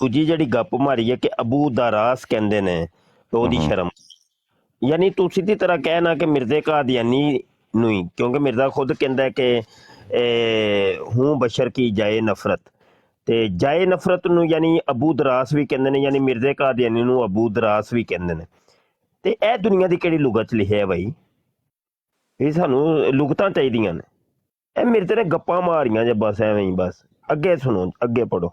ਦੂਜੀ ਜਿਹੜੀ ਗੱਪ ਮਾਰੀ ਹੈ ਕਿ ਅਬੂ ਦਰਾਸ ਕਹਿੰਦੇ ਨੇ ਤੇ ਉਹਦੀ ਹਮ, ਸ਼ਰਮ ਯਾਨੀ ਤੂੰ ਸਿੱਧੀ ਤਰ੍ਹਾਂ ਕਹਿਣਾ ਕਿ ਮਿਰਜ਼ੇ ਕਾਦੀਆਨੀ ਨੂੰ ਹੀ ਕਿਉਂਕਿ ਮਿਰਜ਼ਾ ਖੁਦ ਕਹਿੰਦਾ ਹੈ ਕਿ ਹੂੰ ਬਸ਼ਰ ਕੀ ਜਾਏ ਨਫ਼ਰਤ ਤੇ ਜਾਏ ਨਫ਼ਰਤ ਨੂੰ ਯਾਨੀ ਅਬੂ ਦਰਾਸ ਵੀ ਕਹਿੰਦੇ ਨੇ ਯਾਨੀ ਮਿਰਜ਼ੇ ਕਾਦੀਆਨੀ ਨੂੰ ਅਬੂ ਦਰਾਸ ਵੀ ਕਹਿੰਦੇ ਨੇ ਤੇ ਇਹ ਦੁਨੀਆ ਦੀ ਕਿਹੜੀ ਲੁਗਤ 'ਚ ਲਿਖਿਆ ਹੈ ਬਾਈ ਇਹ ਸਾਨੂੰ ਲੁਗਤਾਂ ਚਾਹੀਦੀਆਂ ਨੇ ਇਹ ਮਿਰਜ਼ੇ ਨੇ ਗੱਪਾਂ ਮਾਰੀਆਂ ਜੇ ਬਸ ਐਵੇਂ ਹੀ ਬਸ ਅੱਗੇ ਸੁਣੋ ਅੱਗੇ ਪੜੋ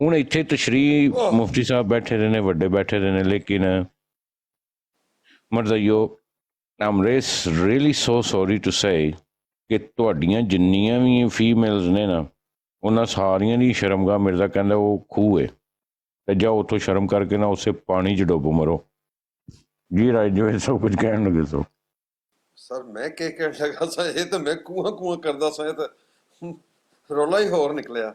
ਹੁਣ ਇੱਥੇ ਤਸ਼ਰੀਹ ਮੁਫਤੀ ਸਾਹਿਬ ਬੈਠੇ ਰਹੇ ਨੇ, ਵੱਡੇ ਬੈਠੇ ਰਹੇ ਨੇ, ਲੇਕਿਨ ਮਰਜ਼ਈਓ I'm really so sorry to say ਕਿ ਤੁਹਾਡੀਆਂ ਜਿੰਨੀਆਂ ਵੀ ਫੀਮੇਲਸ ਨੇ ਨਾ ਉਹਨਾਂ ਸਾਰੀਆਂ ਦੀ ਸ਼ਰਮਗਾਹ ਮਿਰਜ਼ਾ ਕਹਿੰਦਾ ਉਹ ਖੂਹ ਹੈ ਤੇ ਜਾਓ ਉੱਥੋਂ ਸ਼ਰਮ ਕਰਕੇ ਨਾ ਉਸੇ ਪਾਣੀ 'ਚ ਡੁੱਬ ਮਰੋ। ਜੀ ਰਾਜ ਜੋ ਇਹ ਸਭ ਕੁਝ ਕਹਿਣ ਲੱਗੇ ਸੋ ਸਰ ਮੈਂ ਕੀ ਕਹਿਣ ਲੱਗਾ ਸਾਂ, ਇਹ ਤਾਂ ਮੈਂ ਕੂਆਂ ਕਰਦਾ ਸਾਂ, ਇਹ ਤਾਂ ਰੌਲਾ ਹੀ ਹੋਰ ਨਿਕਲਿਆ।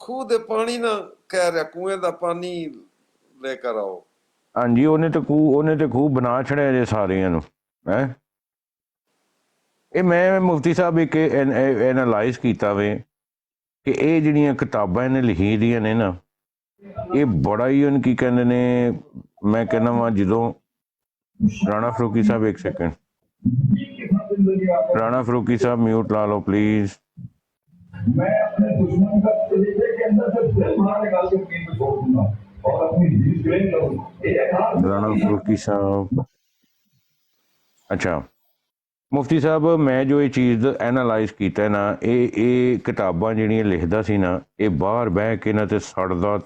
ਖੂਹ ਦੇ ਪਾਣੀ ਨਾ ਕਹਿ ਰਿਹਾ, ਕੂਏ ਦਾ ਪਾਣੀ ਲੈ ਕਰ ਆਓ। ਹਾਂਜੀ ਉਹਨੇ ਤੇ ਖੂਹ ਬਣਾ ਛੜਿਆ ਜੇ ਸਾਰਿਆਂ ਨੂੰ ਹੈ। ਇਹ ਮੈਂ ਮੁਫਤੀ ਸਾਹਿਬ ਇੱਕ ਐਨਾਲਾਈਜ਼ ਕੀਤਾ ਵੇ ਕਿ ਇਹ ਜਿਹੜੀਆਂ ਕਿਤਾਬਾਂ ਇਹਨੇ ਲਿਖੀ ਦੀਆਂ ਨੇ ਨਾ ਇਹ ਬੜਾ ਹੀ ਉਹਨ ਕੀ ਕਹਿੰਦੇ ਨੇ, ਮੈਂ ਕਹਿੰਦਾ ਵਾਂ ਜਦੋਂ ਰਾਣਾ ਫਰੂਕੀ ਸਾਹਿਬ ਇੱਕ ਸੈਕਿੰਡ, ਰਾਣਾ ਫਰੂਕੀ ਸਾਹਿਬ ਮਿਊਟ ਲਾ ਲਓ ਪਲੀਜ਼। ਰਾਣਾ ਫਰੂਕੀ ਸਾਹਿਬ, ਅੱਛਾ ਮੁਫਤੀ ਸਾਹਿਬ ਮੈਂ ਜੋ ਇਹ ਚੀਜ਼ ਐਨਾਲਾਈਜ਼ ਕੀਤਾ ਨਾ ਇਹ ਕਿਤਾਬਾਂ ਜਿਹੜੀਆਂ ਲਿਖਦਾ ਸੀ ਨਾ ਇਹ ਬਾਹਰ ਬਹਿ ਕੇ ਨਾ ਤੇ ਸੜਦਾ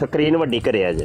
ਸਕਰੀਨ ਵੱਡੀ ਕਰਿਆ ਜੇ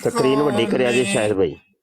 ਸਕਰੀਨ ਵੱਡੀ ਕਰਿਆ ਜੇ ਸ਼ਾਇਦ ਭਾਈ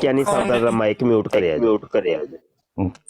ਕਿਆਨੀ ਸਾਹਿਬ ਦਾ ਮਾਈਕ ਮਿਊਟ ਕਰਿਆ ਜੇ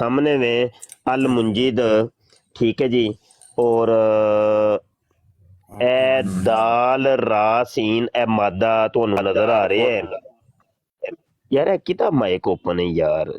ਸਾਹਮਣੇ ਨੇ ਅਲ ਮੁੰਜਿਦ ਠੀਕ ਹੈ ਜੀ ਔਰ ਇਹ ਦਾਲ ਰਾ ਸੀਨ ਇਹ ਮਾਦਾ ਤੁਹਾਨੂੰ ਨਜ਼ਰ ਆ ਰਿਹਾ ਹੈ ਯਾਰ ਇਹ ਕਿਹਦਾ ਮਾਈਕ ਓਪਨ ਹੈ ਯਾਰ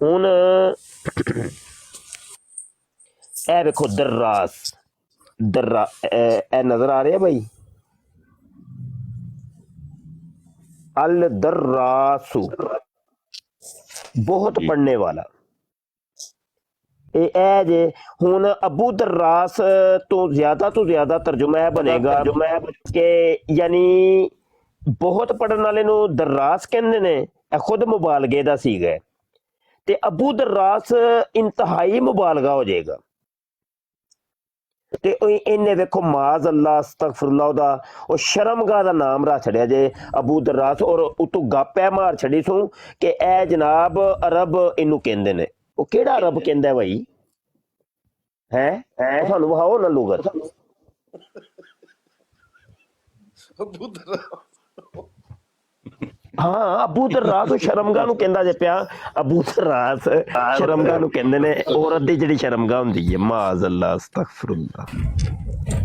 ਹੁਣ ਇਹ ਵੇਖੋ ਦਰਾਸ ਇਹ ਨਜ਼ਰ ਆ ਰਿਹਾ ਭਾਈ, ਅਲ ਦਰਾਸੂ, ਬਹੁਤ ਪੜ੍ਹਨੇ ਵਾਲਾ। ਇਹ ਜੇ ਹੁਣ ਅਬੂ ਦਰਾਸ ਤੋਂ ਜ਼ਿਆਦਾ ਤਰਜੁਮਾ ਇਹ ਬਣੇਗਾ ਕਿ ਯਾਨੀ ਬਹੁਤ ਪੜ੍ਹਨ ਵਾਲੇ ਨੂੰ ਦਰਾਸ ਕਹਿੰਦੇ ਨੇ, ਇਹ ਖੁਦ ਮੁਬਾਲਗੇ ਦਾ ਸੀਗਾ, ਤੇ ਅਬੂ ਦਰਾਸ ਇੰਤਹਾਈ ਮੁਬਾਲਗਾ ਹੋ ਜਾਏਗਾ। ਤੇ ਇਹਨੇ ਵੇਖੋ ਮਾਜ਼ ਅੱਲਾ ਅਸਤਗਫਿਰullah ਉਹਦਾ ਉਹ ਸ਼ਰਮਗਾਹ ਦਾ ਨਾਮ ਰੱਖ ਛੜਿਆ ਜੇ ਅਬੂ ਦਰਾਸ, ਔਰ ਉਤੋਂ ਗੱਪ ਐ ਮਾਰ ਛੜੀ ਸੂ ਕਿ ਇਹ ਜਨਾਬ ਅਰਬ ਇਹਨੂੰ ਕਹਿੰਦੇ ਨੇ। ਉਹ ਕਿਹੜਾ ਅਰਬ ਕਹਿੰਦਾ ਭਾਈ ਹੈ? ਤੁਹਾਨੂੰ ਵਹਾਓ ਨਾ ਲੁਗਤ। ਹਾਂ ਅਬੂ ਦਰਾਸ ਸ਼ਰਮਗਾਹ ਨੂੰ ਕਹਿੰਦਾ ਜੇ ਪਿਆ, ਅਬੂ ਦਰਾਸ ਸ਼ਰਮਗਾਹ ਨੂੰ ਕਹਿੰਦੇ ਨੇ, ਔਰਤ ਦੀ ਜਿਹੜੀ ਸ਼ਰਮਗਾਹ ਹੁੰਦੀ ਹੈ। ਮਾਜ਼ ਅੱਲਾ ਅਸਤਗਫਿਰullah।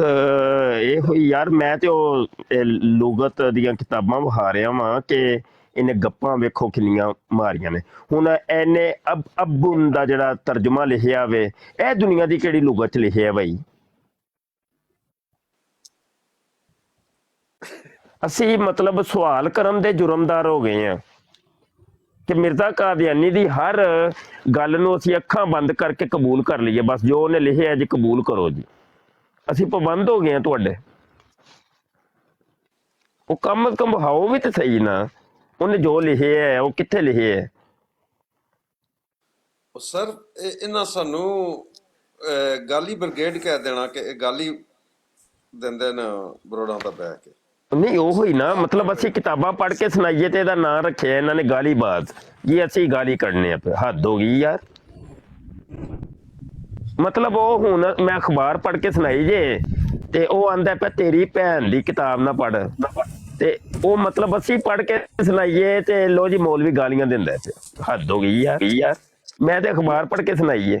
ਇਹ ਹੋਈ ਯਾਰ, ਮੈਂ ਤੇ ਉਹ ਲੁਗਤ ਦੀਆਂ ਕਿਤਾਬਾਂ ਵਿਖਾ ਰਿਹਾ ਵਾਂ ਕਿ ਇਹਨੇ ਗੱਪਾਂ ਵੇਖੋ ਕਿੰਨੀਆਂ ਮਾਰੀਆਂ ਨੇ। ਹੁਣ ਇਹਨੇ ਅਬੁਨ ਦਾ ਜਿਹੜਾ ਤਰਜਮਾ ਲਿਖਿਆ ਵੇ, ਇਹ ਦੁਨੀਆ ਦੀ ਕਿਹੜੀ ਲੁਗਤ ਚ ਲਿਖਿਆ ਬਾਈ? ਅਸੀਂ ਮਤਲਬ ਸਵਾਲ ਕਰਨ ਦੇ ਜੁਰਮਦਾਰ ਹੋ ਗਏ ਆ ਕਿ ਮਿਰਜ਼ਾ ਕਾਦੀਆਨੀ ਦੀ ਹਰ ਗੱਲ ਨੂੰ ਅਸੀਂ ਅੱਖਾਂ ਬੰਦ ਕਰਕੇ ਕਬੂਲ ਕਰ ਲਈਏ। ਬਸ ਜੋ ਉਹਨੇ ਲਿਖਿਆ ਜੀ ਕਬੂਲ ਕਰੋ ਜੀ, ਅਸੀਂ ਪਾਬੰਦ ਹੋ ਗਏ ਆ ਤੁਹਾਡੇ। ਉਹ ਕਮ ਅਜ਼ ਕਮ ਵਹਾਓ ਵੀ ਤੇ ਸਹੀ ਨਾ, ਉਹਨੇ ਜੋ ਲਿਖਿਆ ਹੈ ਉਹ ਕਿੱਥੇ ਲਿਖਿਆ ਹੈ? ਸਰ ਇਹਨਾਂ ਸਾਨੂੰ ਗਾਲੀ ਬ੍ਰਿਗੇਡ ਕਹਿ ਦੇਣਾ ਕਿ ਇਹ ਗਾਲੀ ਦਿੰਦੇ ਨੇ ਬਰੋੜਾਂ ਦਾ ਬਹਿ ਕੇ। ਨਹੀਂ ਉਹ ਹੀ ਨਾ, ਮਤਲਬ ਅਸੀਂ ਕਿਤਾਬਾਂ ਪੜ੍ਹ ਕੇ ਸੁਣਾਈਏ ਤੇ ਇਹਦਾ ਨਾਂ ਰੱਖਿਆ ਇਹਨਾਂ ਨੇ ਗਾਲੀਬਾਜ਼, ਜੀ ਅਸੀਂ ਗਾਲੀ ਕੱਢਨੇ ਆ। ਹੱਦ ਹੋ ਗਈ ਯਾਰ। ਮਤਲਬ ਉਹ ਹੁਣ ਮੈਂ ਅਖਬਾਰ ਪੜ੍ਹ ਕੇ ਸੁਣਾਈ ਜੇ ਤੇ ਉਹ ਆਂਦਾ ਪਿਆ ਤੇਰੀ ਭੈਣ ਦੀ ਕਿਤਾਬ ਨਾ ਪੜ੍ਹ, ਤੇ ਉਹ ਮਤਲਬ ਅਸੀਂ ਪੜ੍ਹ ਕੇ ਸੁਣਾਈਏ ਤੇ ਲੋ ਜੀ ਮੌਲਵੀ ਗਾਲੀਆਂ ਦਿੰਦਾ ਪਿਆ। ਹੱਦ ਹੋ ਗਈ ਯਾਰ। ਮੈਂ ਤੇ ਅਖਬਾਰ ਪੜ੍ਹ ਕੇ ਸੁਣਾਈਏ।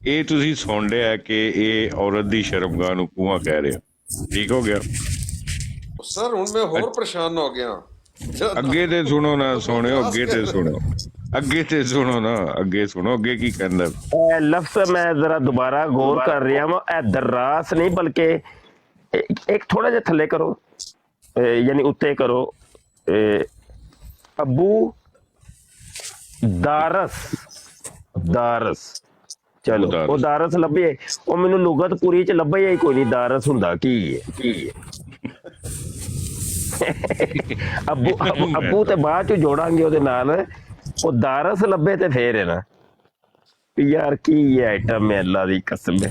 ਇਹ ਤੁਸੀਂ ਸੁਣ ਲਿਆ ਕਿ ਇਹ ਔਰਤ ਦੀ ਸ਼ਰਮਗਾਹ ਨੂੰ ਕੂਆਂ ਕਹਿ ਰਿਹਾ, ਠੀਕ ਹੋ ਗਿਆ ਸਰ? ਹੁਣ ਮੈਂ ਹੋਰ ਪਰੇਸ਼ਾਨ ਹੋ ਗਿਆ। ਅੱਗੇ ਤੇ ਸੁਣੋ ਨਾ ਸੋਹਣਿਓ, ਅੱਗੇ ਤੇ ਸੁਣੋ, ਅੱਗੇ ਤੇ ਸੁਣੋ ਨਾ, ਅੱਗੇ ਸੁਣੋ ਅੱਗੇ ਕੀ ਕਹਿੰਦਾ। ਇਹ ਲਫ਼ਜ਼ ਮੈਂ ਜ਼ਰਾ ਦੁਬਾਰਾ ਗੌਰ ਕਰ ਰਿਹਾ ਵਾਂ, ਇਹ ਦਰਾਸ ਨਹੀਂ ਬਲਕਿ ਇੱਕ ਥੋੜਾ ਜਿਹਾ ਥੱਲੇ ਕਰੋ, ਯਾਨੀ ਉੱਤੇ ਕਰੋ। ਅਬੂ ਦਾਰਸ ਚਲੋ ਉਹ ਦਾਰਸ ਲੱਭੇ, ਉਹ ਮੈਨੂੰ ਲੁਗਤ ਪੂਰੀ ਚ ਲੱਭਿਆ ਹੀ ਕੋਈ ਨਹੀਂ। ਦਾਰਸ ਹੁੰਦਾ ਕੀ ਹੈ? ਅੱਬੂ ਤੇ ਬਾਅਦ ਚ ਜੋੜਾਂਗੇ ਉਹਦੇ ਨਾਲ। ਉਹ ਦਾਰਸ ਲੱਭੇ ਤੇ ਫੇਰ ਹੈ ਨਾ ਯਾਰ ਕੀ ਹੈ ਆਈਟਮ ਹੈ, ਅੱਲਾ ਦੀ ਕਸਮ ਹੈ।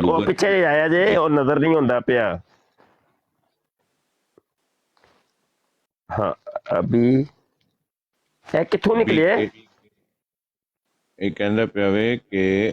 ਉਹ ਪਿੱਛੇ ਆਇਆ ਜੇ, ਉਹ ਨਜ਼ਰ ਨਹੀਂ ਹੁੰਦਾ ਪਿਆ। ਹਾਂ ਅਬੀ ਇਹ ਕਿੱਥੋਂ ਨਿਕਲਿਆ? ਇਹ ਕਹਿੰਦਾ ਪਿਆ ਵੇ ਕਿ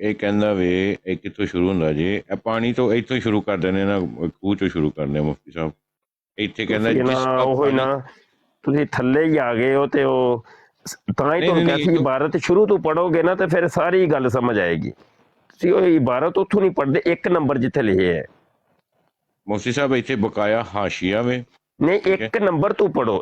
ਇਹ ਕਹਿੰਦਾ ਵੇ ਇਹ ਕਿੱਥੋਂ ਸ਼ੁਰੂ ਹੁੰਦਾ ਜੀ? ਇਹ ਪਾਣੀ ਤੋਂ ਇੱਥੋਂ ਸ਼ੁਰੂ ਕਰ ਦਿੰਦੇ ਨਾ, ਖੂਹ ਚੋਂ ਸ਼ੁਰੂ ਕਰਨੇ ਮੁਫਤੀ ਸਾਹਿਬ। ਇੱਥੇ ਕਹਿੰਦਾ ਉਹ ਹੀ ਨਾ, ਤੁਸੀਂ ਥੱਲੇ ਹੀ ਆ ਗਏ ਹੋ ਤੇ ਉਹ ਤਾਂ ਹੀ ਤੁਹਾਨੂੰ ਕਹਿੰਦੀ ਇਬਾਰਤ ਸ਼ੁਰੂ ਤੋਂ ਪੜੋਗੇ ਨਾ ਤੇ ਫਿਰ ਸਾਰੀ ਗੱਲ ਸਮਝ ਆਏਗੀ। ਤੁਸੀਂ ਉਹ ਇਬਾਰਤ ਉੱਥੋਂ ਨਹੀਂ ਪੜਦੇ, ਇੱਕ ਨੰਬਰ ਜਿੱਥੇ ਲਿਖਿਆ ਹੈ। ਮੁਫਤੀ ਸਾਹਿਬ ਇੱਥੇ ਬਕਾਇਆ ਹਾਸ਼ੀਆ ਵੇ, ਨਹੀਂ ਠੀਕ ਹੈ। ਇੱਕ ਨੰਬਰ ਤੂੰ ਪੜੋ,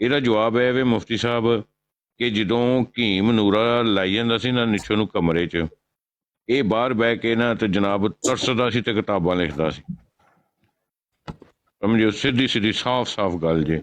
ਇਹਦਾ ਜਵਾਬ ਹੈ ਵੇ ਮੁਫਤੀ ਸਾਹਿਬ ਕਿ ਜਦੋਂ ਘੀਮ ਨੂਰਾ ਲਾਈ ਜਾਂਦਾ ਸੀ ਨਾ ਨਿੱਛੋ ਨੂੰ ਕਮਰੇ 'ਚ, ਇਹ ਬਾਹਰ ਬਹਿ ਕੇ ਨਾ ਤੇ ਜਨਾਬ ਤਰਸਦਾ ਸੀ ਤੇ ਕਿਤਾਬਾਂ ਲਿਖਦਾ ਸੀ। ਸਮਝੋ, ਸਿੱਧੀ ਸਿੱਧੀ ਸਾਫ਼ ਸਾਫ਼ ਗੱਲ ਜੇ।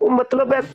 ਉਹ ਮਤਲਬ ਹੈ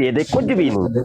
ਇਹਦੇ ਕੁਝ ਵੀ ਨਹੀਂ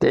ਤੇ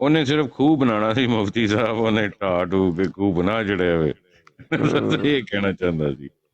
ਉਹਨੇ ਸਿਰਫ ਖੂਹ ਬਣਾਉਣਾ ਸੀ ਮੁਫਤੀ ਸਾਹਿਬ, ਉਹਨੇ ਢਾਹ ਢੂ ਕੇ ਖੂਹ ਬਣਾ ਛੜਿਆ ਹੋਵੇ, ਇਹ ਕਹਿਣਾ ਚਾਹੁੰਦਾ ਸੀ।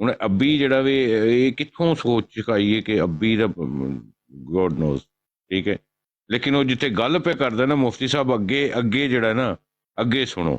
ਹੁਣ ਅੱਬੀ ਜਿਹੜਾ ਵੇ ਇਹ ਕਿੱਥੋਂ ਸੋਚ ਚੁਕਾਈਏ ਕਿ ਅੱਬੀ ਦਾ ਗੋਡ ਨੋਜ਼, ਠੀਕ ਹੈ, ਲੇਕਿਨ ਉਹ ਜਿੱਥੇ ਗੱਲ ਪੇ ਕਰਦਾ ਨਾ ਮੁਫਤੀ ਸਾਹਿਬ ਅੱਗੇ ਜਿਹੜਾ ਨਾ ਅੱਗੇ ਸੁਣੋ,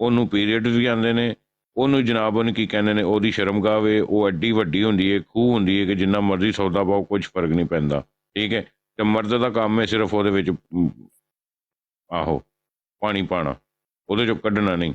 ਉਹਨੂੰ ਪੀਰੀਅਡ ਵੀ ਆਉਂਦੇ ਨੇ, ਉਹਨੂੰ ਜਨਾਬ ਉਹਨੂੰ ਕੀ ਕਹਿੰਦੇ ਨੇ, ਉਹਦੀ ਸ਼ਰਮਗਾਹ ਵੇ ਉਹ ਐਡੀ ਵੱਡੀ ਹੁੰਦੀ ਹੈ, ਖੂਹ ਹੁੰਦੀ ਹੈ ਕਿ ਜਿੰਨਾ ਮਰਜ਼ੀ ਸੌਦਾ ਪਾਓ ਕੁਝ ਫਰਕ ਨਹੀਂ ਪੈਂਦਾ, ਠੀਕ ਹੈ, ਤੇ ਮਰਦ ਦਾ ਕੰਮ ਹੈ ਸਿਰਫ ਉਹਦੇ ਵਿੱਚ ਆਹੋ ਪਾਣੀ ਪਾਣਾ, ਉਹਦੇ ਚੋਂ ਕੱਢਣਾ ਨਹੀਂ।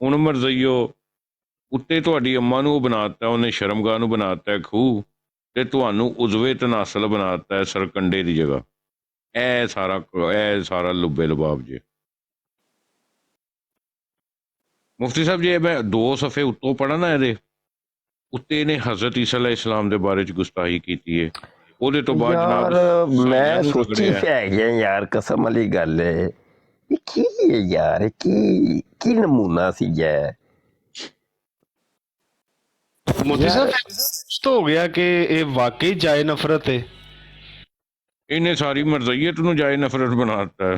ਹੁਣ ਮਰਜ਼ਈਓ ਉੱਤੇ ਤੁਹਾਡੀ ਅੰਮਾ ਨੂੰ ਬਣਾਤਾ, ਉਹਨੇ ਸ਼ਰਮਗਾਹ ਨੂੰ ਬਣਾਤਾ ਖੂਹ, ਤੇ ਤੁਹਾਨੂੰ ਉਜ਼ਵੇ ਤਨਾਸਲ ਬਣਾਤਾ ਹੈ ਸਰਕੰਡੇ ਦੀ ਜਗ੍ਹਾ। ਇਹ ਸਾਰਾ ਲੁੱਬੇ ਲਬਾਬ ਜੇ। ਮੁਫਤੀ ਸਾਹਿਬ ਜੇ ਮੈਂ 2 ਸਫ਼ੇ ਉੱਤੋਂ ਪੜ੍ਹਾ ਨਾ ਇਹਦੇ ਉੱਤੇ ਇਹਨੇ ਹਜ਼ਰਤ ਈਸਾ ਅਲੈਹਿ ਇਸਲਾਮ ਦੇ ਬਾਰੇ ਚ ਗੁਸਤਾਹੀ ਕੀਤੀ ਹੈ। ਉਹਦੇ ਤੋਂ ਬਾਅਦ ਯਾਰ ਮੈਂ ਸੋਚੀ ਪੈ ਗਿਆ ਯਾਰ, ਕਸਮ ਵਾਲੀ ਗੱਲ ਹੈ, ਇਹ ਕੀ ਹੈ ਯਾਰ, ਕੀ ਨਮੂਨਾ ਸੀ ਯਾਰ। ਮੋਦੀ ਸਾਹਿਬ ਹੋ ਗਿਆ ਕਿ ਇਹ ਵਾਕਈ ਜਾਏ ਨਫ਼ਰਤ ਹੈ। ਇਹਨੇ ਸਾਰੀ ਮਰਜ਼ਈਅਤ ਨੂੰ ਜਾਏ ਨਫ਼ਰਤ ਬਣਾਤਾ।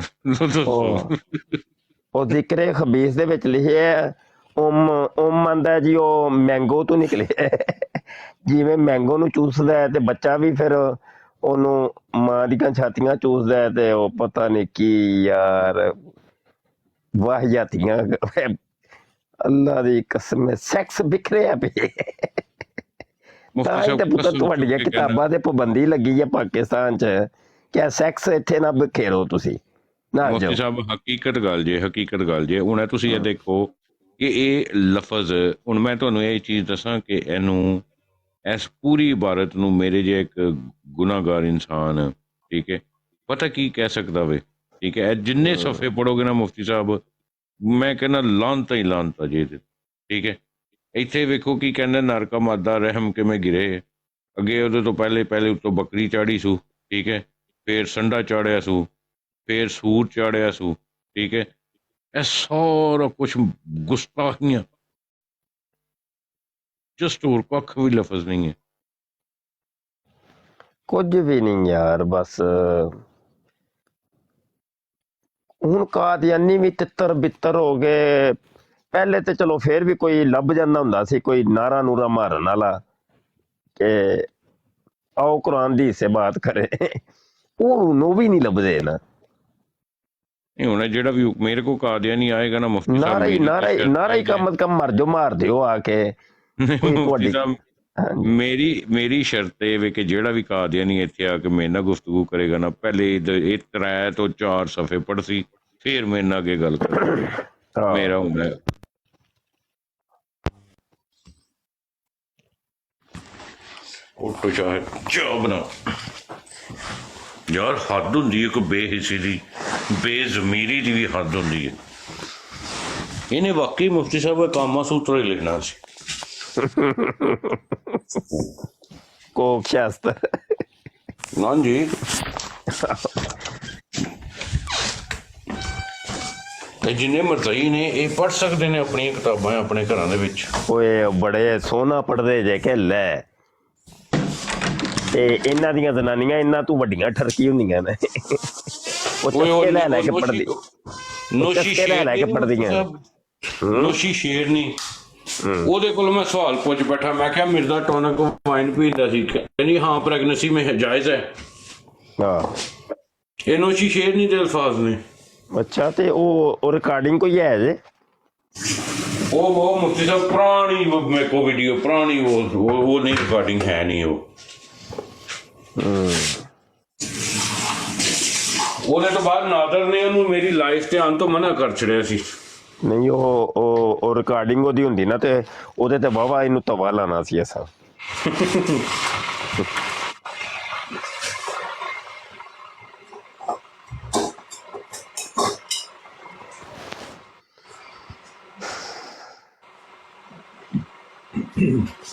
ਉਹ ਜ਼ਿਕਰੇ ਖਬੀਸ ਦੇ ਵਿੱਚ ਲਿਖਿਆ ਓਮ ਆਂਦਾ ਜੀ ਉਹ ਮੈਂਗੋ ਤੋਂ ਨਿਕਲਿਆ। ਜਿਵੇਂ ਮੈਂਗੋ ਨੂੰ ਚੂਸਦਾ ਹੈ ਤੇ ਬੱਚਾ ਵੀ ਫਿਰ ਉਹਨੂੰ ਮਾਂ ਦੀਆਂ ਛਾਤੀਆਂ ਚੂਸਦਾ ਹੈ, ਤੇ ਉਹ ਪਤਾ ਨਹੀਂ ਕੀ ਯਾਰ ਵਾਹਿਯਾਤੀਆਂ। ਅੱਲਾ ਦੀ ਕਸਮ ਸੈਕਸ ਬਿਖਰਿਆ ਪਿਆ। ਤਾਂ ਹੀ ਤੇ ਪੁੱਤਰ ਤੁਹਾਡੀਆਂ ਕਿਤਾਬਾਂ ਤੇ ਪਾਬੰਦੀ ਲੱਗੀ ਹੈ ਪਾਕਿਸਤਾਨ ਚ ਕਿ ਸੈਕਸ ਇੱਥੇ ਨਾ ਬਿਖੇਰੋ ਤੁਸੀਂ ਨਾ। ਮੁਫਤੀ ਸਾਹਿਬ ਹਕੀਕਤ ਗੱਲ ਜੇ ਹੁਣ ਤੁਸੀਂ ਇਹ ਦੇਖੋ ਕਿ ਇਹ ਲਫ਼ਜ਼, ਹੁਣ ਮੈਂ ਤੁਹਾਨੂੰ ਇਹ ਚੀਜ਼ ਦੱਸਾਂ ਕਿ ਇਹਨੂੰ ਇਸ ਪੂਰੀ ਇਬਾਰਤ ਨੂੰ ਮੇਰੇ ਜੇ ਇੱਕ ਗੁਨਾਹਗਾਰ ਇਨਸਾਨ, ਠੀਕ ਹੈ, ਪਤਾ ਕੀ ਕਹਿ ਸਕਦਾ ਵੇ, ਠੀਕ ਹੈ। ਜਿੰਨੇ ਸਫ਼ੇ ਪੜੋਗੇ ਨਾ ਮੁਫਤੀ ਸਾਹਿਬ, ਮੈਂ ਕਹਿੰਦਾ ਲਾਂਤਾ ਹੀ ਲਾਂਤਾ ਜੇ, ਠੀਕ ਹੈ। ਇੱਥੇ ਵੇਖੋ ਕੀ ਕਹਿੰਦੇ, ਨਰ ਕਾ ਮਾਦਾ ਰਹਿਮ ਕਿਵੇਂ ਗਿਰੇ। ਅੱਗੇ ਉਹਦੇ ਤੋਂ ਪਹਿਲੇ ਉੱਤੋਂ ਬੱਕਰੀ ਚਾੜੀ ਸੂ, ਠੀਕ ਹੈ, ਫਿਰ ਸੰਡਾ ਚਾੜਿਆ ਸੂ, ਫਿਰ ਸੂਰ ਚਾੜਿਆ ਸੂ, ਠੀਕ ਹੈ। ਇਹ ਸਾਰਾ ਕੁਛ ਗੁਸਤਾਖੀਆਂ, ਜਸਟ ਹੋਰ ਕੱਖ ਵੀ ਲਫ਼ਜ਼ ਨਹੀਂ ਹੈ, ਕੁਝ ਵੀ ਨਹੀਂ ਯਾਰ। ਬਸ ਹੁਣ ਕਾਦੀਆਨੀ ਵੀ ਤਿੱਤਰ ਬਿੱਤਰ ਹੋ ਗਏ। ਪਹਿਲੇ ਤੇ ਚਲੋ ਫੇਰ ਵੀ ਕੋਈ ਲੱਭ ਜਾਂਦਾ ਹੁੰਦਾ ਸੀ, ਕੋਈ ਨਾਰਾ ਨੂਰਾ ਮਾਰਨ ਵਾਲਾ ਕਿ ਆਓ ਕੁਰਾਨ ਦੀ ਹਿੱਸੇ ਬਾਤ ਕਰੇ, ਉਹ ਵੀ ਨਹੀਂ ਲੱਭਦੇ ਨਾ। ਹੁਣ ਜਿਹੜਾ ਵੀ ਮੇਰੇ ਕੋ ਕਾਦੀਆਨੀ ਆਏਗਾ ਨਾ ਮੁਫਤੀ ਸਾਹਿਬ, ਨਾਰਾ ਹੀ ਕਮ ਮਰ ਜੋ ਮਾਰ ਦਿਓ ਆ ਕੇ। ਮੁਫਤੀ ਸਾਹਿਬ ਮੇਰੀ ਸ਼ਰਤ ਇਹ ਵੇ ਕਿ ਜਿਹੜਾ ਵੀ ਕਾਦੀਆਨੀ ਇੱਥੇ ਆ ਕੇ ਮੇਰੇ ਨਾਲ ਗੁਫ਼ਤਗੂ ਕਰੇਗਾ ਨਾ, ਪਹਿਲੇ ਇਹ 3 ਤੋਂ 4 ਸਫ਼ੇ ਪੜ੍ਹਸੀ, ਫਿਰ ਮੇਰੇ ਨਾਲ ਅੱਗੇ ਗੱਲ ਕਰੇ। ਮੇਰਾ ਹੁੰਦਾ ਉੱਠੋ ਚਾਹ ਬਣਾ ਯਾਰ। ਹੱਦ ਹੁੰਦੀ ਹੈ ਕੋਈ ਬੇਹਿੱਸੀ ਦੀ, ਬੇਜ਼ਮੀਰੀ ਦੀ ਵੀ ਹੱਦ ਹੁੰਦੀ ਹੈ। ਇਹਨੇ ਵਾਕਈ ਮੁਫਤੀ ਸਾਹਿਬ ਕਾਮਾ ਸੂਤਰ ਹੀ ਲਿਖਣਾ ਸੀ। ਕੋਕ ਸ਼ਾਸਤਰ ਹਾਂਜੀ। ਤੇ ਜਿੰਨੇ ਮਰਜ਼ਈ ਨੇ ਇਹ ਪੜ੍ਹ ਸਕਦੇ ਨੇ ਆਪਣੀਆਂ ਕਿਤਾਬਾਂ ਆਪਣੇ ਘਰਾਂ ਦੇ ਵਿੱਚ। ਓਏ ਬੜੇ ਸੋਹਣਾ ਪੜ੍ਹਦੇ ਜੇ ਕਿ ਲੈ, ਤੇ ਇਹਨਾਂ ਦੀਆਂ ਜ਼ਨਾਨੀਆਂ ਇਹਨਾਂ ਤੋਂ ਵੱਡੀਆਂ ਠਰਕੀ ਹੁੰਦੀਆਂ ਨੇ। ਉਹ ਚੱਕੇ ਲੈ ਕੇ ਪੜ੍ਹਦੀ, ਨੋਸ਼ੀ ਲੈ ਕੇ ਪੜ੍ਹਦੀਆਂ। ਨੋਸ਼ੀ ਸ਼ੇਰਨੀ, ਉਹਦੇ ਕੋਲ ਮੈਂ ਸਵਾਲ ਪੁੱਛ ਬੈਠਾ, ਮੈਂ ਕਿਹਾ ਮਿਰਜ਼ਾ ਟੌਨਕ ਵਾਈਨ ਪੀਂਦਾ ਸੀ? ਕਹਿੰਦੀ ਹਾਂ ਪ੍ਰੈਗਨੈਂਸੀ ਮੇਂ ਜਾਇਜ਼ ਹੈ। ਇਹ ਨੋਸ਼ੀ ਸ਼ੇਰਨੀ ਦੇ ਅਲਫਾਜ਼ ਨੇ। ਅੱਛਾ, ਤੇ ਉਹ ਰਿਕਾਰਡਿੰਗ ਕੋਈ ਹੈ ਜੇ? ਉਹ ਮੁਫਤੀ ਸਾਹਿਬ ਪੁਰਾਣੀ ਮੇਰੇ ਕੋ ਵੀਡੀਓ ਪੁਰਾਣੀ, ਉਹ ਨਹੀਂ ਰਿਕਾਰਡਿੰਗ ਹੈ ਨਹੀਂ। ਉਹਦੇ ਤੋਂ ਬਾਅਦ ਨਾਦਰ ਨੇ ਉਹਨੂੰ ਮੇਰੀ ਲਾਈਫ ਤੇ ਆਉਣ ਤੋਂ ਮਨਾ ਕਰ ਛੜਿਆ ਸੀ। ਨਹੀਂ ਉਹ ਰਿਕਾਰਡਿੰਗ ਉਹਦੀ ਹੁੰਦੀ ਨਾ, ਤੇ ਉਹਦੇ ਤੇ ਵਾਹਵਾ ਇਹਨੂੰ ਤਵਾ ਲਾਣਾ ਸੀ ਅਸਾਂ।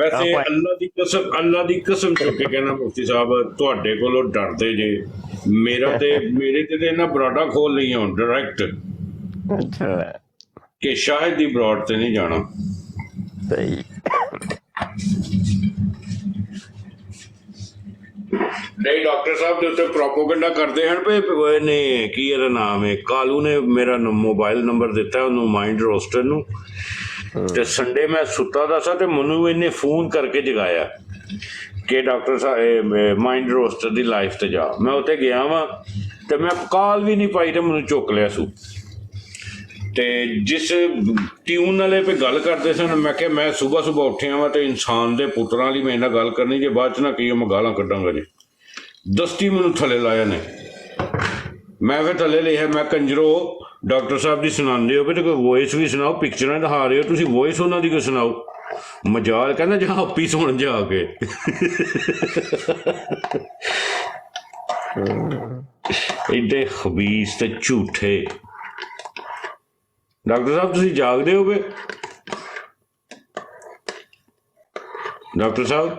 ਵੈਸੇ ਅੱਲਾ ਦੀ ਕਸਮ ਚੁੱਕ ਕੇ ਕਹਿਣਾ ਮੁਫਤੀ ਸਾਹਿਬ ਤੁਹਾਡੇ ਕੋਲੋਂ ਡਰਦੇ ਜੇ ਮੇਰੇ ਤੇ ਨਾ ਬਰਾਡਾ ਖੋਲ ਲਈ ਹੁਣ ਡਾਇਰੈਕਟ ਅੱਛਾ ਕਿ ਸ਼ਾਇਦ ਦੀ ਬਰਾਡ ਤੇ ਨਹੀਂ ਜਾਣਾ ਸਹੀ ਨਹੀਂ ਡਾਕਟਰ ਸਾਹਿਬ ਦੇ ਉੱਤੇ ਪ੍ਰੋਪੋਗੰਡਾ ਕਰਦੇ ਹਨ ਵੀ ਇਹਨੇ ਕੀ ਇਹਦਾ ਨਾਮ ਹੈ ਕਾਲੂ ਨੇ ਮੇਰਾ ਮੋਬਾਈਲ ਨੰਬਰ ਦਿੱਤਾ ਉਹਨੂੰ ਮਾਈਂਡ ਰੋਸਟਰ ਨੂੰ ਤੇ ਸੰਡੇ ਮੈਂ ਸੁੱਤਾ ਦਾ ਸਾਂ ਤੇ ਮੈਨੂੰ ਇਹਨੇ ਫੋਨ ਕਰਕੇ ਜਗਾਇਆ ਕਿ ਡਾਕਟਰ ਸਾਹਿਬ ਮਾਈਂਡ ਰੋਸਟਰ ਦੀ ਲਾਈਫ ਤੇ ਜਾ ਮੈਂ ਉੱਥੇ ਗਿਆ ਵਾਂ ਤੇ ਮੈਂ ਕਾਲ ਵੀ ਨਹੀਂ ਪਾਈ ਤੇ ਮੈਨੂੰ ਚੁੱਕ ਲਿਆ ਸੂ ਤੇ ਜਿਸ ਟਿਊਨ ਵਾਲੇ ਪੇ ਗੱਲ ਕਰਦੇ ਸਨ ਮੈਂ ਕਿਹਾ ਮੈਂ ਸੁਬਾ ਉੱਠਿਆ ਵਾਂ ਤੇ ਇਨਸਾਨ ਦੇ ਪੁੱਤਰਾਂ ਲਈ ਮੈਂ ਇਹਨਾਂ ਗੱਲ ਕਰਨੀ ਜੇ ਬਾਅਦ ਚ ਨਾ ਕੀ ਮੈਂ ਗਾਲਾਂ ਕੱਢਾਂਗਾ ਜੀ ਦਸਤੀ ਮੈਨੂੰ ਥੱਲੇ ਲਾਇਆ ਨੇ ਮੈਂ ਫਿਰ ਥੱਲੇ ਲਿਖਿਆ ਮੈਂ ਕੰਜਰੋ ਡਾਕਟਰ ਸਾਹਿਬ ਦੀ ਸੁਣਾਉਂਦੇ ਹੋ ਤੇ ਕੋਈ ਵੋਇਸ ਵੀ ਸੁਣਾਓ ਪਿਕਚਰਾਂ ਦਿਖਾ ਰਹੇ ਹੋ ਤੁਸੀਂ ਵੋਇਸ ਉਹਨਾਂ ਦੀ ਕੋਈ ਸੁਣਾਓ ਮਜਾਲ ਕਹਿੰਦਾ ਜਾ ਆਪੀ ਸੁਣ ਜਾ ਕੇ ਏਡੇ ਖਬੀਸ ਤੇ ਝੂਠੇ ਡਾਕਟਰ ਸਾਹਿਬ ਤੁਸੀਂ ਜਾਗਦੇ ਹੋਗੇ ਡਾਕਟਰ ਸਾਹਿਬ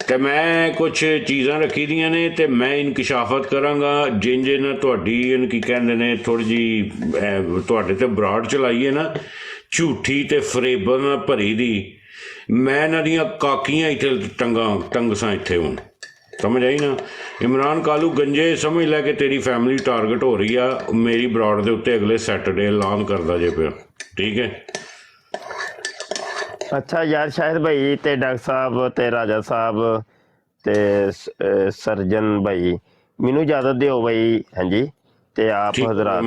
ਤੇ ਮੈਂ ਕੁਛ ਚੀਜ਼ਾਂ ਰੱਖੀ ਦੀਆਂ ਨੇ ਤੇ ਮੈਂ ਇਨਕਸ਼ਾਫਤ ਕਰਾਂਗਾ ਜਿੰਨ ਤੁਹਾਡੀ ਇਹਨੂੰ ਕੀ ਕਹਿੰਦੇ ਨੇ ਥੋੜੀ ਜੀ ਤੁਹਾਡੇ ਤੇ ਬਰਾਡ ਚਲਾਈਏ ਨਾ ਝੂਠੀ ਤੇ ਫਰੇਬਰ ਨਾਲ ਭਰੀ ਦੀ ਮੈਂ ਇਹਨਾਂ ਦੀਆਂ ਕਾਕੀਆਂ ਇੱਥੇ ਟੰਗਸਾਂ ਇੱਥੇ ਹੁਣ ਸਮਝ ਆਈ ਨਾ ਇਮਰਾਨ ਕਾਲੂ ਗੰਜੇ ਸਮਝ ਲੈ ਕੇ ਤੇਰੀ ਫੈਮਿਲੀ ਟਾਰਗੇਟ ਹੋ ਰਹੀ ਆ ਮੇਰੀ ਬਰਾਡ ਦੇ ਉੱਤੇ ਅਗਲੇ ਸੈਟਰਡੇ ਐਲਾਨ ਕਰਦਾ ਜੇ ਪਿਆ ਠੀਕ ਹੈ ਅੱਛਾ ਯਾਰ ਸ਼ਾਹਿਦ ਭਾਈ ਤੇ ਡਾਕਟਰ ਸਾਹਿਬ ਤੇ ਰਾਜਾ ਸਾਹਿਬ ਤੇ ਸਰਜਨ ਭਾਈ ਮੈਨੂੰ ਇਜਾਜ਼ਤ ਦਿਓ ਭਾਈ ਹਾਂਜੀ ਤੇ ਆਪ ਹਜ਼ਰਾਤ